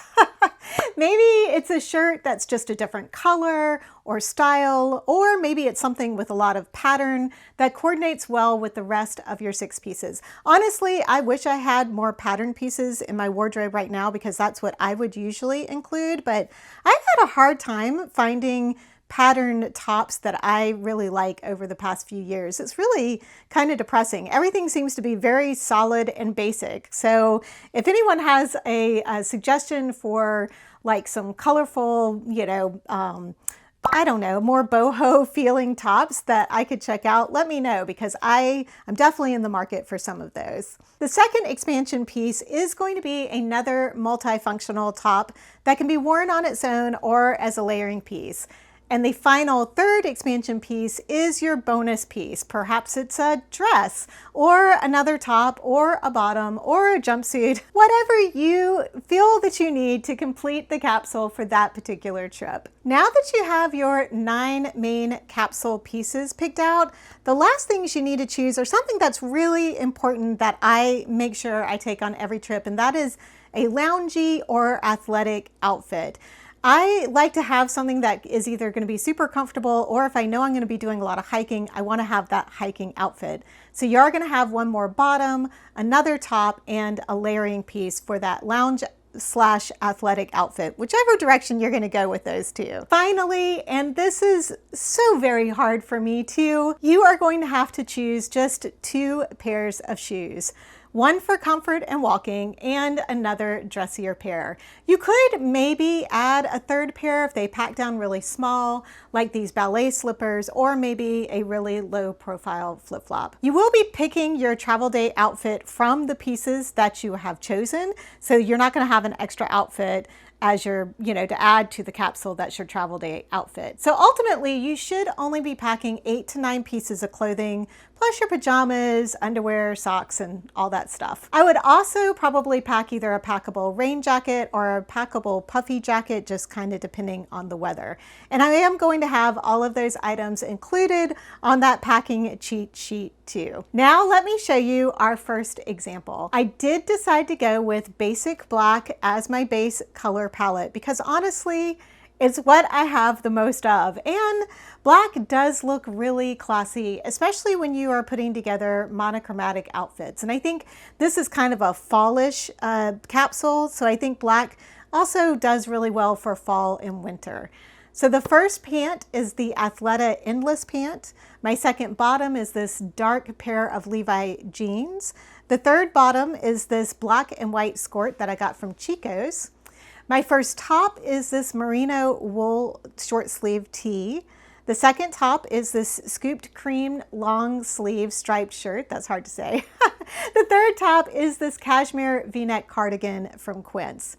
Maybe it's a shirt that's just a different color or style, or maybe it's something with a lot of pattern that coordinates well with the rest of your 6 pieces. Honestly, I wish I had more pattern pieces in my wardrobe right now because that's what I would usually include, but I've had a hard time finding pattern tops that I really like over the past few years. It's really kind of depressing. Everything seems to be very solid and basic. So if anyone has a suggestion for like some colorful, I don't know, more boho feeling tops that I could check out, let me know because I'm definitely in the market for some of those. The second expansion piece is going to be another multifunctional top that can be worn on its own or as a layering piece. And the final third expansion piece is your bonus piece. Perhaps it's a dress or another top or a bottom or a jumpsuit, whatever you feel that you need to complete the capsule for that particular trip. Now that you have your 9 main capsule pieces picked out, the last things you need to choose are something that's really important that I make sure I take on every trip, and that is a loungy or athletic outfit. I like to have something that is either going to be super comfortable, or if I know I'm going to be doing a lot of hiking, I want to have that hiking outfit. So you are going to have one more bottom, another top, and a layering piece for that lounge / athletic outfit, whichever direction you're going to go with those two. Finally, and this is so very hard for me too, you are going to have to choose just 2 pairs of shoes. One for comfort and walking and another dressier pair. You could maybe add a 3rd pair if they pack down really small, like these ballet slippers, or maybe a really low profile flip-flop. You will be picking your travel day outfit from the pieces that you have chosen, so you're not going to have an extra outfit as your, to add to the capsule that's your travel day outfit. So ultimately, you should only be packing 8 to 9 pieces of clothing, plus your pajamas, underwear, socks, and all that stuff. I would also probably pack either a packable rain jacket or a packable puffy jacket, just kind of depending on the weather. And I am going to have all of those items included on that packing cheat sheet too. Now let me show you our first example. I did decide to go with basic black as my base color palette because honestly, it's what I have the most of, and black does look really classy, especially when you are putting together monochromatic outfits. And I think this is kind of a fallish capsule, so I think black also does really well for fall and winter. So the first pant is the Athleta Endless pant. My second bottom is this dark pair of Levi jeans. The third bottom is this black and white skirt that I got from Chico's. My first top is this merino wool short sleeve tee. The second top is this scooped cream long sleeve striped shirt. That's hard to say. The third top is this cashmere v-neck cardigan from Quince.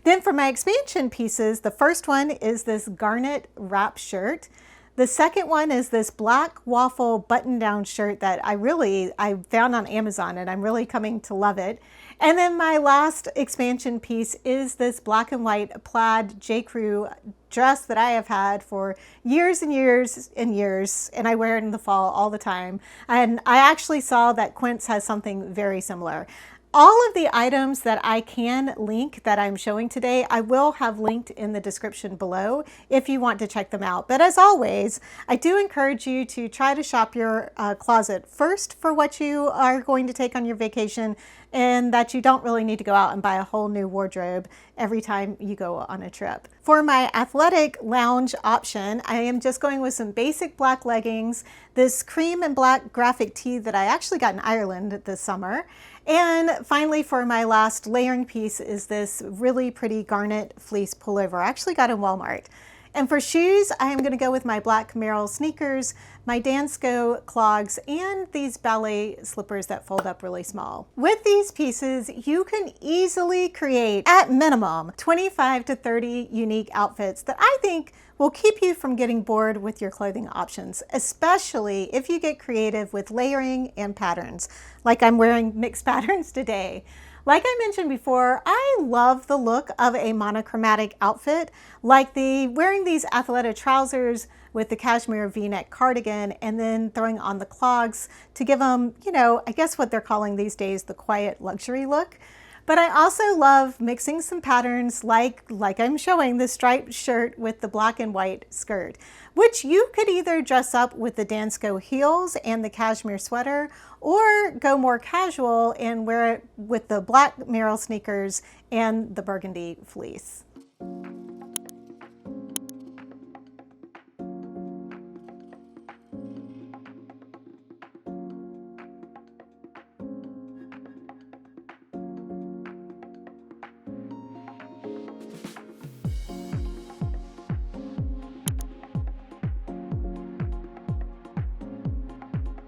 Then for my expansion pieces, the first one is this garnet wrap shirt. The second one is this black waffle button-down shirt that I found on Amazon, and I'm really coming to love it. And then my last expansion piece is this black and white plaid J. Crew dress that I have had for years and years and years, and I wear it in the fall all the time. And I actually saw that Quince has something very similar. All of the items that I can link that I'm showing today, I will have linked in the description below if you want to check them out. But as always, I do encourage you to try to shop your closet first for what you are going to take on your vacation, and that you don't really need to go out and buy a whole new wardrobe every time you go on a trip. For my athletic lounge option, I am just going with some basic black leggings, this cream and black graphic tee that I actually got in Ireland this summer. And finally, for my last layering piece is this really pretty garnet fleece pullover I actually got in Walmart. And for shoes, I am going to go with my black Merrell sneakers, my Dansko clogs, and these ballet slippers that fold up really small. With these pieces, you can easily create, at minimum, 25 to 30 unique outfits that I think will keep you from getting bored with your clothing options, especially if you get creative with layering and patterns, like I'm wearing mixed patterns today. Like I mentioned before, I love the look of a monochromatic outfit, like wearing these athletic trousers with the cashmere V-neck cardigan and then throwing on the clogs to give them, you know, I guess what they're calling these days the quiet luxury look. But I also love mixing some patterns like I'm showing the striped shirt with the black and white skirt, which you could either dress up with the Dansko heels and the cashmere sweater, or go more casual and wear it with the black Merrell sneakers and the burgundy fleece.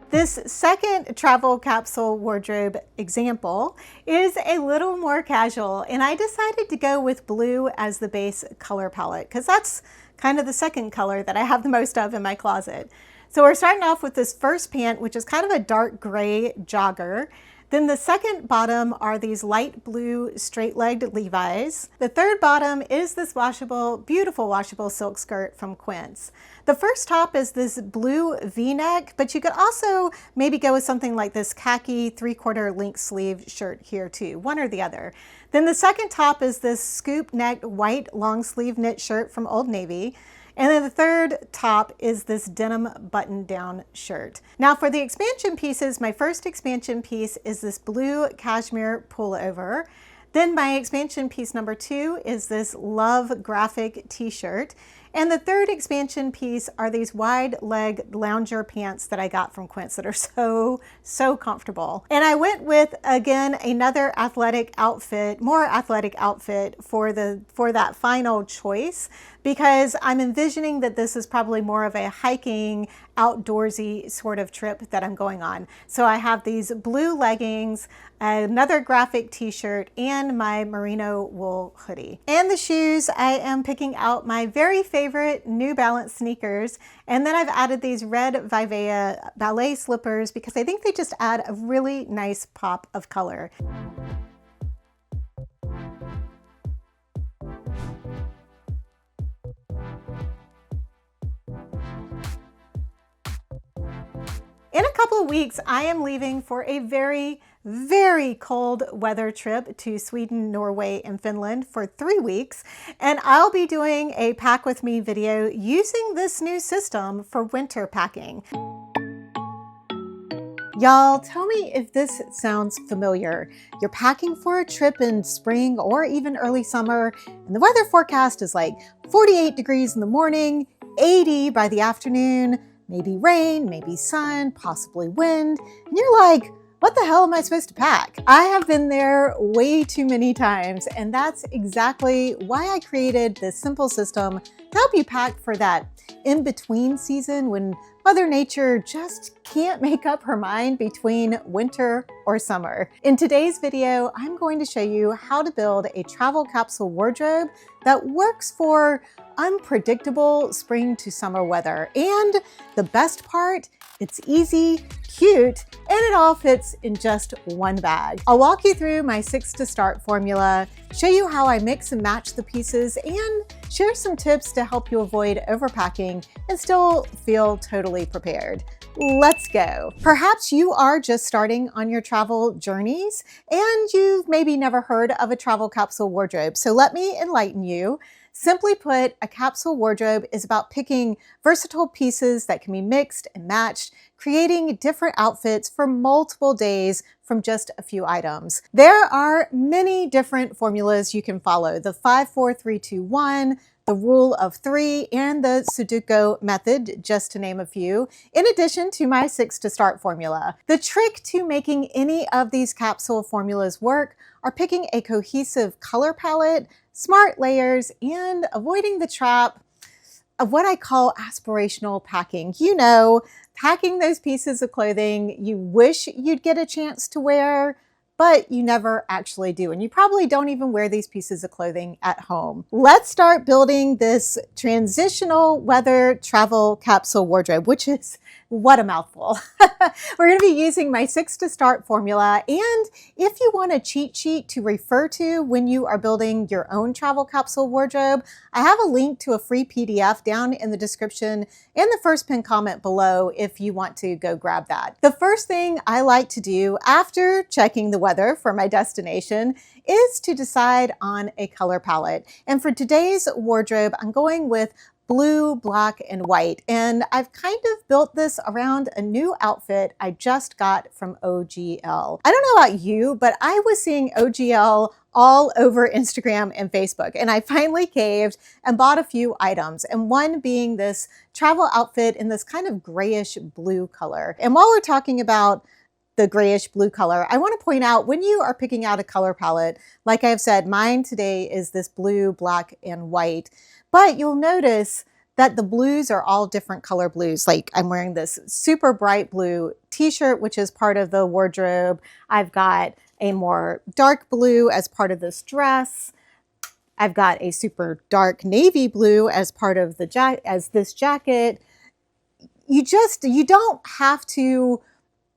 This second travel capsule wardrobe example is a little more casual, and I decided to go with blue as the base color palette because that's kind of the second color that I have the most of in my closet. So we're starting off with this first pant, which is kind of a dark gray jogger. Then the second bottom are these light blue straight-legged Levi's. The third bottom is this washable, beautiful washable silk skirt from Quince. The first top is this blue V-neck, but you could also maybe go with something like this khaki 3/4 length sleeve shirt here too, one or the other. Then the second top is this scoop-necked white long sleeve knit shirt from Old Navy. And then the third top is this denim button-down shirt. Now for the expansion pieces, my first expansion piece is this blue cashmere pullover. Then my expansion piece number 2 is this love graphic t-shirt. And the third expansion piece are these wide leg lounger pants that I got from Quince that are so comfortable. And I went with, again, another athletic outfit, more athletic outfit for that final choice, because I'm envisioning that this is probably more of a hiking, outdoorsy sort of trip that I'm going on. So I have these blue leggings, another graphic t-shirt, and my merino wool hoodie. And the shoes, I am picking out my very favorite New Balance sneakers, and then I've added these red Vivea ballet slippers because I think they just add a really nice pop of color. In a couple of weeks, I am leaving for a very cold weather trip to Sweden, Norway, and Finland for 3 weeks. And I'll be doing a pack with me video using this new system for winter packing. Y'all, tell me if this sounds familiar. You're packing for a trip in spring or even early summer, and the weather forecast is like 48 degrees in the morning, 80 by the afternoon, maybe rain, maybe sun, possibly wind, and you're like, what the hell am I supposed to pack? I have been there way too many times, and that's exactly why I created this simple system to help you pack for that in-between season when Mother Nature just can't make up her mind between winter or summer. In today's video, I'm going to show you how to build a travel capsule wardrobe that works for unpredictable spring to summer weather. And the best part, it's easy, cute, and it all fits in just one bag. I'll walk you through my 6 to start formula, show you how I mix and match the pieces, and share some tips to help you avoid overpacking and still feel totally prepared. Let's go. Perhaps you are just starting on your travel journeys and you've maybe never heard of a travel capsule wardrobe. So let me enlighten you. Simply put, a capsule wardrobe is about picking versatile pieces that can be mixed and matched, creating different outfits for multiple days from just a few items. There are many different formulas you can follow: the 5, 4, 3, 2, 1, the rule of 3, and the Sudoku method, just to name a few, in addition to my 6 to start formula. The trick to making any of these capsule formulas work are picking a cohesive color palette, smart layers, and avoiding the trap of what I call aspirational packing. You know, packing those pieces of clothing you wish you'd get a chance to wear, but you never actually do. And you probably don't even wear these pieces of clothing at home. Let's start building this transitional weather travel capsule wardrobe, which is what a mouthful. We're going to be using my 6 to start formula. And if you want a cheat sheet to refer to when you are building your own travel capsule wardrobe, I have a link to a free PDF down in the description and the first pinned comment below if you want to go grab that. The first thing I like to do after checking the weather for my destination is to decide on a color palette. And for today's wardrobe, I'm going with blue, black, and white. And I've kind of built this around a new outfit I just got from OGL. I don't know about you, but I was seeing OGL all over Instagram and Facebook. And I finally caved and bought a few items. And one being this travel outfit in this kind of grayish blue color. And while we're talking about the grayish blue color, I want to point out when you are picking out a color palette, like I've said, mine today is this blue, black, and white. But you'll notice that the blues are all different color blues. Like I'm wearing this super bright blue t-shirt, which is part of the wardrobe. I've got a more dark blue as part of this dress. I've got a super dark navy blue as part of the this jacket. You don't have to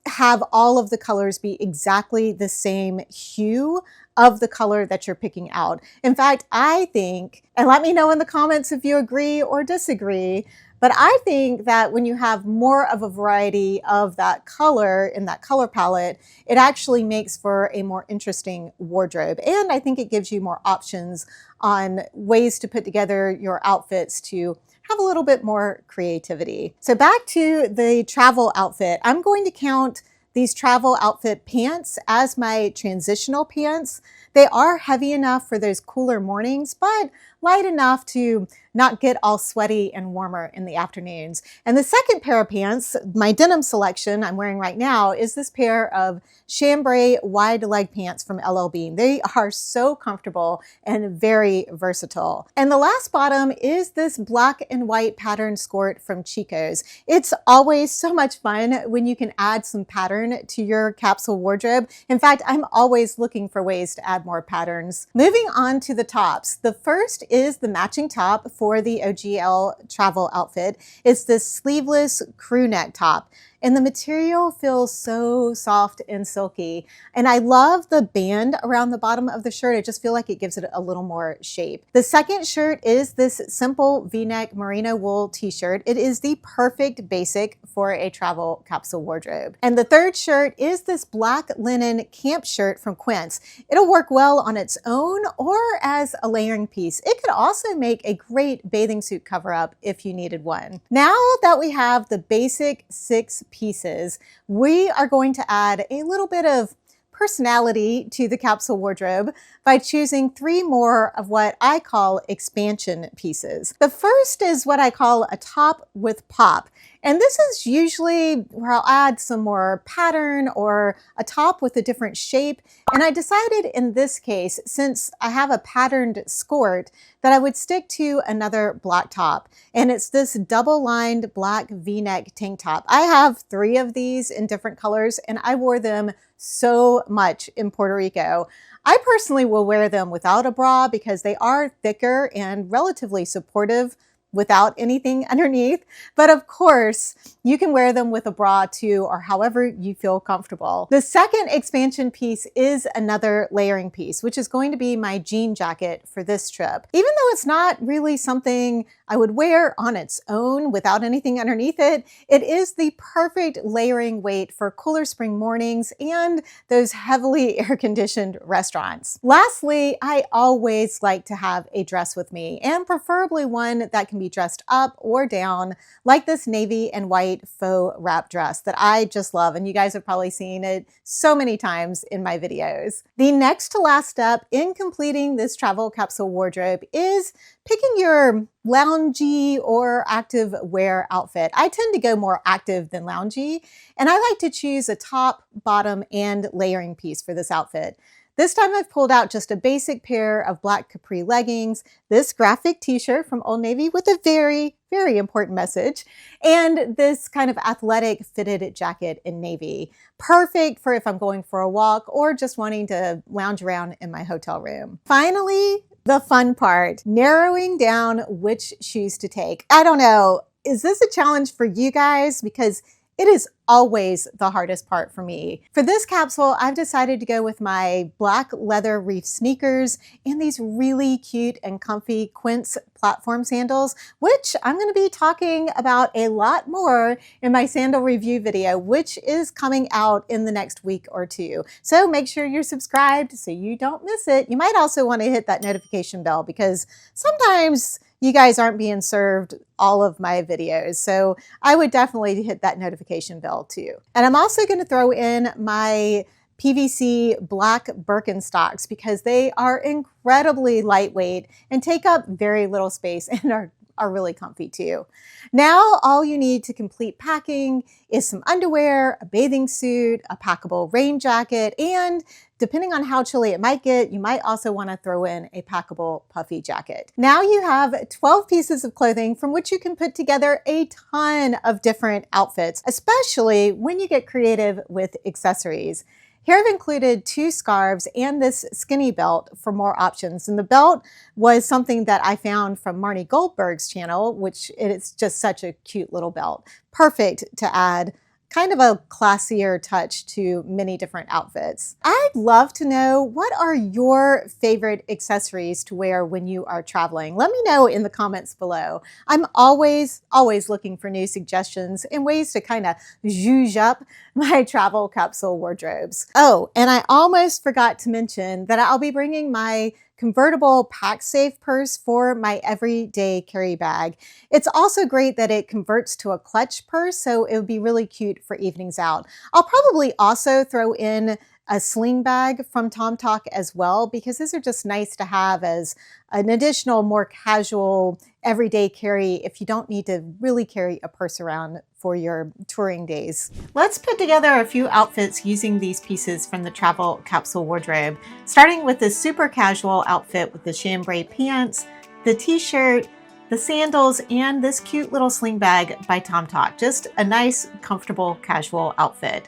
have all of the colors be exactly the same hue of the color that you're picking out. In fact, I think, and let me know in the comments if you agree or disagree, but I think that when you have more of a variety of that color in that color palette, it actually makes for a more interesting wardrobe. And I think it gives you more options on ways to put together your outfits to have a little bit more creativity. So back to the travel outfit. I'm going to count these travel outfit pants as my transitional pants. They are heavy enough for those cooler mornings, but light enough to not get all sweaty and warmer in the afternoons. And the second pair of pants, my denim selection I'm wearing right now, is this pair of chambray wide leg pants from LL Bean. They are so comfortable and very versatile. And the last bottom is this black and white pattern skirt from Chico's. It's always so much fun when you can add some pattern to your capsule wardrobe. In fact, I'm always looking for ways to add more patterns. Moving on to the tops. The first is the matching top for the OGL travel outfit. It's this sleeveless crew neck top. And the material feels so soft and silky. And I love the band around the bottom of the shirt. I just feel like it gives it a little more shape. The second shirt is this simple V-neck merino wool t-shirt. It is the perfect basic for a travel capsule wardrobe. And the third shirt is this black linen camp shirt from Quince. It'll work well on its own or as a layering piece. It could also make a great bathing suit cover-up if you needed one. Now that we have the basic 6 pieces, we are going to add a little bit of personality to the capsule wardrobe by choosing 3 more of what I call expansion pieces. The first is what I call a top with pop. And this is usually where I'll add some more pattern or a top with a different shape. And I decided in this case, since I have a patterned skirt, that I would stick to another black top. And it's this double-lined black V-neck tank top. I have 3 of these in different colors, and I wore them so much in Puerto Rico. I personally will wear them without a bra because they are thicker and relatively supportive without anything underneath. But of course, you can wear them with a bra too, or however you feel comfortable. The second expansion piece is another layering piece, which is going to be my jean jacket for this trip. Even though it's not really something I would wear on its own without anything underneath it, it is the perfect layering weight for cooler spring mornings and those heavily air-conditioned restaurants. Lastly, I always like to have a dress with me, and preferably one that can be dressed up or down, like this navy and white faux wrap dress that I just love, and you guys have probably seen it so many times in my videos. The next to last step in completing this travel capsule wardrobe is picking your loungy or active wear outfit. I tend to go more active than loungy, and I like to choose a top, bottom, and layering piece for this outfit. This time I've pulled out just a basic pair of black capri leggings, this graphic t-shirt from Old Navy with a very, very important message, and this kind of athletic fitted jacket in navy. Perfect for if I'm going for a walk or just wanting to lounge around in my hotel room. Finally, the fun part, narrowing down which shoes to take. I don't know, is this a challenge for you guys? Because it is always the hardest part for me. For this capsule, I've decided to go with my black leather reef sneakers and these really cute and comfy Quince platform sandals, which I'm going to be talking about a lot more in my sandal review video, which is coming out in the next week or two. So make sure you're subscribed so you don't miss it. You might also want to hit that notification bell because sometimes you guys aren't being served all of my videos. So I would definitely hit that notification bell too. And I'm also going to throw in my PVC black Birkenstocks because they are incredibly lightweight and take up very little space and are really comfy too. Now, all you need to complete packing is some underwear, a bathing suit, a packable rain jacket, and depending on how chilly it might get, you might also want to throw in a packable puffy jacket. Now you have 12 pieces of clothing from which you can put together a ton of different outfits, especially when you get creative with accessories. Here I've included 2 scarves and this skinny belt for more options. And the belt was something that I found from Marnie Goldberg's channel, which it's just such a cute little belt. Perfect to add kind of a classier touch to many different outfits. I'd love to know, what are your favorite accessories to wear when you are traveling? Let me know in the comments below. I'm always looking for new suggestions and ways to kind of zhuzh up my travel capsule wardrobes. Oh, and I almost forgot to mention that I'll be bringing my convertible pack-safe purse for my everyday carry bag. It's also great that it converts to a clutch purse, so it would be really cute for evenings out. I'll probably also throw in a sling bag from TomTalk as well, because these are just nice to have as an additional, more casual, everyday carry if you don't need to really carry a purse around for your touring days. Let's put together a few outfits using these pieces from the Travel Capsule Wardrobe, starting with this super casual outfit with the chambray pants, the t-shirt, the sandals, and this cute little sling bag by TomTalk. Just a nice, comfortable, casual outfit.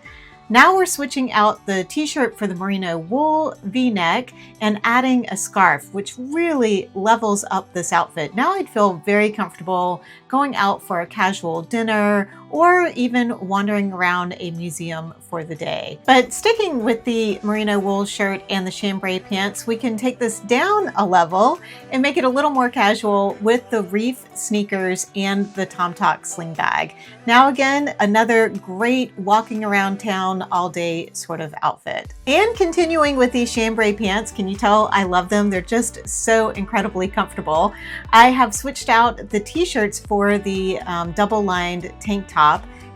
Now we're switching out the t-shirt for the merino wool v-neck and adding a scarf, which really levels up this outfit. Now I'd feel very comfortable going out for a casual dinner or even wandering around a museum for the day. But sticking with the merino wool shirt and the chambray pants, we can take this down a level and make it a little more casual with the reef sneakers and the TomTalk sling bag. Now again, another great walking around town all day sort of outfit. And continuing with these chambray pants, can you tell I love them? They're just so incredibly comfortable. I have switched out the t-shirts for the double-lined tank top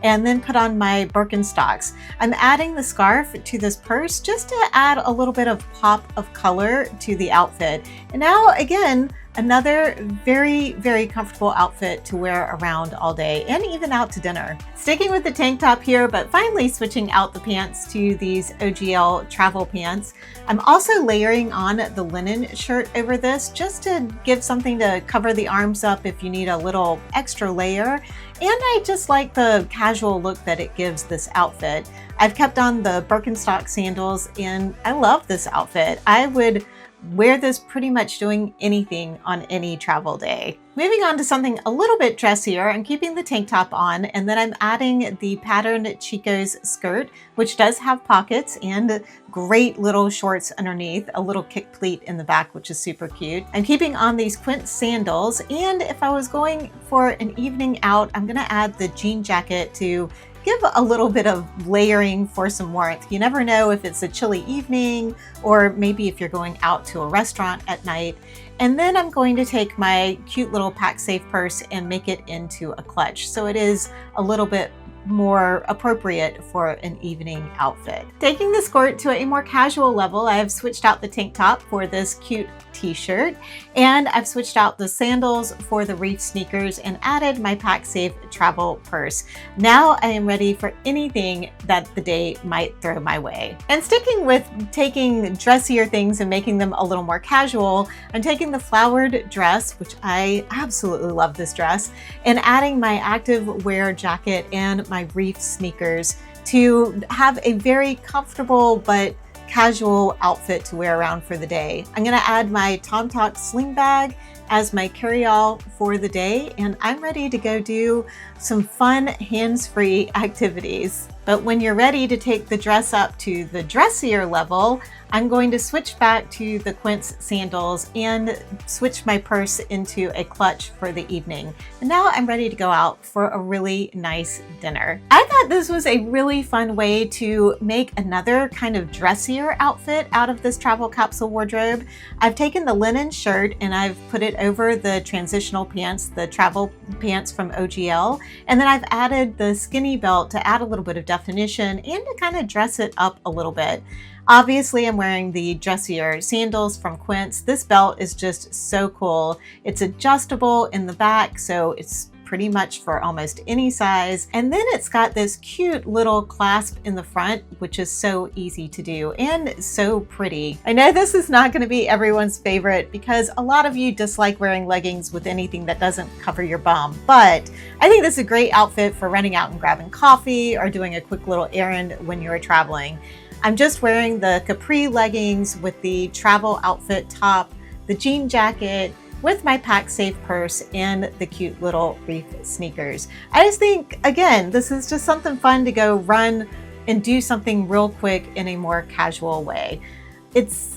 and then put on my Birkenstocks. I'm adding the scarf to this purse just to add a little bit of pop of color to the outfit. And now again, another very, very comfortable outfit to wear around all day and even out to dinner. Sticking with the tank top here, but finally switching out the pants to these OGL travel pants. I'm also layering on the linen shirt over this just to give something to cover the arms up if you need a little extra layer. And I just like the casual look that it gives this outfit. I've kept on the Birkenstock sandals and I love this outfit. I would wear this pretty much doing anything on any travel day. Moving on to something a little bit dressier, I'm keeping the tank top on and then I'm adding the patterned Chico's skirt, which does have pockets and great little shorts underneath, a little kick pleat in the back, which is super cute. I'm keeping on these Quince sandals, and if I was going for an evening out, I'm gonna add the jean jacket to give a little bit of layering for some warmth. You never know if it's a chilly evening or maybe if you're going out to a restaurant at night. And then I'm going to take my cute little pack-safe purse and make it into a clutch. So it is a little bit more appropriate for an evening outfit. Taking the skirt to a more casual level, I have switched out the tank top for this cute t-shirt, and I've switched out the sandals for the reef sneakers and added my pack safe travel purse. Now I am ready for anything that the day might throw my way. And sticking with taking dressier things and making them a little more casual, I'm taking the flowered dress, which I absolutely love this dress, and adding my active wear jacket and my reef sneakers to have a very comfortable but casual outfit to wear around for the day. I'm gonna add my Tom Talk sling bag as my carry-all for the day, and I'm ready to go do some fun hands-free activities. But when you're ready to take the dress up to the dressier level, I'm going to switch back to the quince sandals and switch my purse into a clutch for the evening. And now I'm ready to go out for a really nice dinner. I thought this was a really fun way to make another kind of dressier outfit out of this travel capsule wardrobe. I've taken the linen shirt and I've put it over the transitional pants, the travel pants from OGL, and then I've added the skinny belt to add a little bit of definition and to kind of dress it up a little bit. Obviously, I'm wearing the dressier sandals from Quince. This belt is just so cool. It's adjustable in the back, so it's pretty much for almost any size. And then it's got this cute little clasp in the front, which is so easy to do and so pretty. I know this is not going to be everyone's favorite because a lot of you dislike wearing leggings with anything that doesn't cover your bum, but I think this is a great outfit for running out and grabbing coffee or doing a quick little errand when you're traveling. I'm just wearing the capri leggings with the travel outfit top, the jean jacket, with my pack safe purse and the cute little reef sneakers. I just think, again, this is just something fun to go run and do something real quick in a more casual way.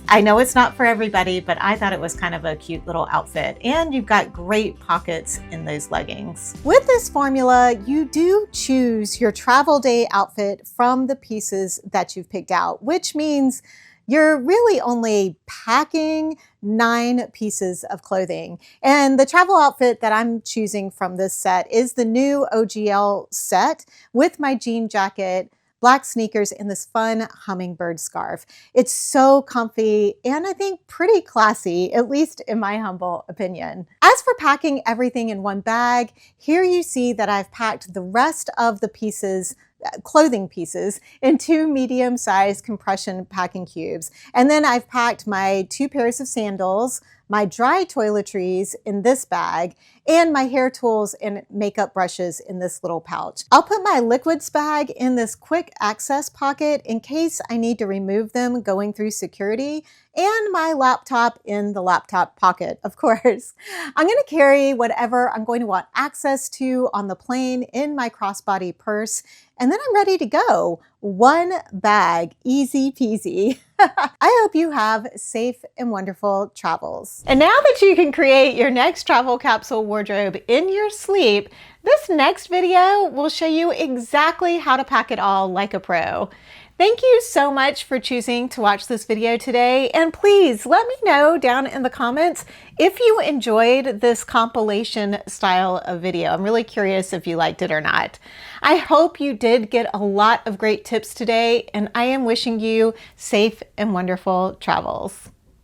I know it's not for everybody, but I thought it was kind of a cute little outfit, and you've got great pockets in those leggings. With this formula, you do choose your travel day outfit from the pieces that you've picked out, which means you're really only packing 9 pieces of clothing. And the travel outfit that I'm choosing from this set is the new OGL set with my jean jacket, black sneakers, and this fun hummingbird scarf. It's so comfy and I think pretty classy, at least in my humble opinion. As for packing everything in one bag, here you see that I've packed the rest of the pieces, clothing pieces, in 2 medium-sized compression packing cubes. And then I've packed my 2 pairs of sandals, my dry toiletries in this bag, and my hair tools and makeup brushes in this little pouch. I'll put my liquids bag in this quick access pocket in case I need to remove them going through security, and my laptop in the laptop pocket, of course. I'm gonna carry whatever I'm going to want access to on the plane in my crossbody purse, and then I'm ready to go. One bag, easy peasy. I hope you have safe and wonderful travels. And now that you can create your next travel capsule wardrobe in your sleep, this next video will show you exactly how to pack it all like a pro. Thank you so much for choosing to watch this video today, and please let me know down in the comments if you enjoyed this compilation style of video. I'm really curious if you liked it or not. I hope you did get a lot of great tips today, and I am wishing you safe and wonderful travels.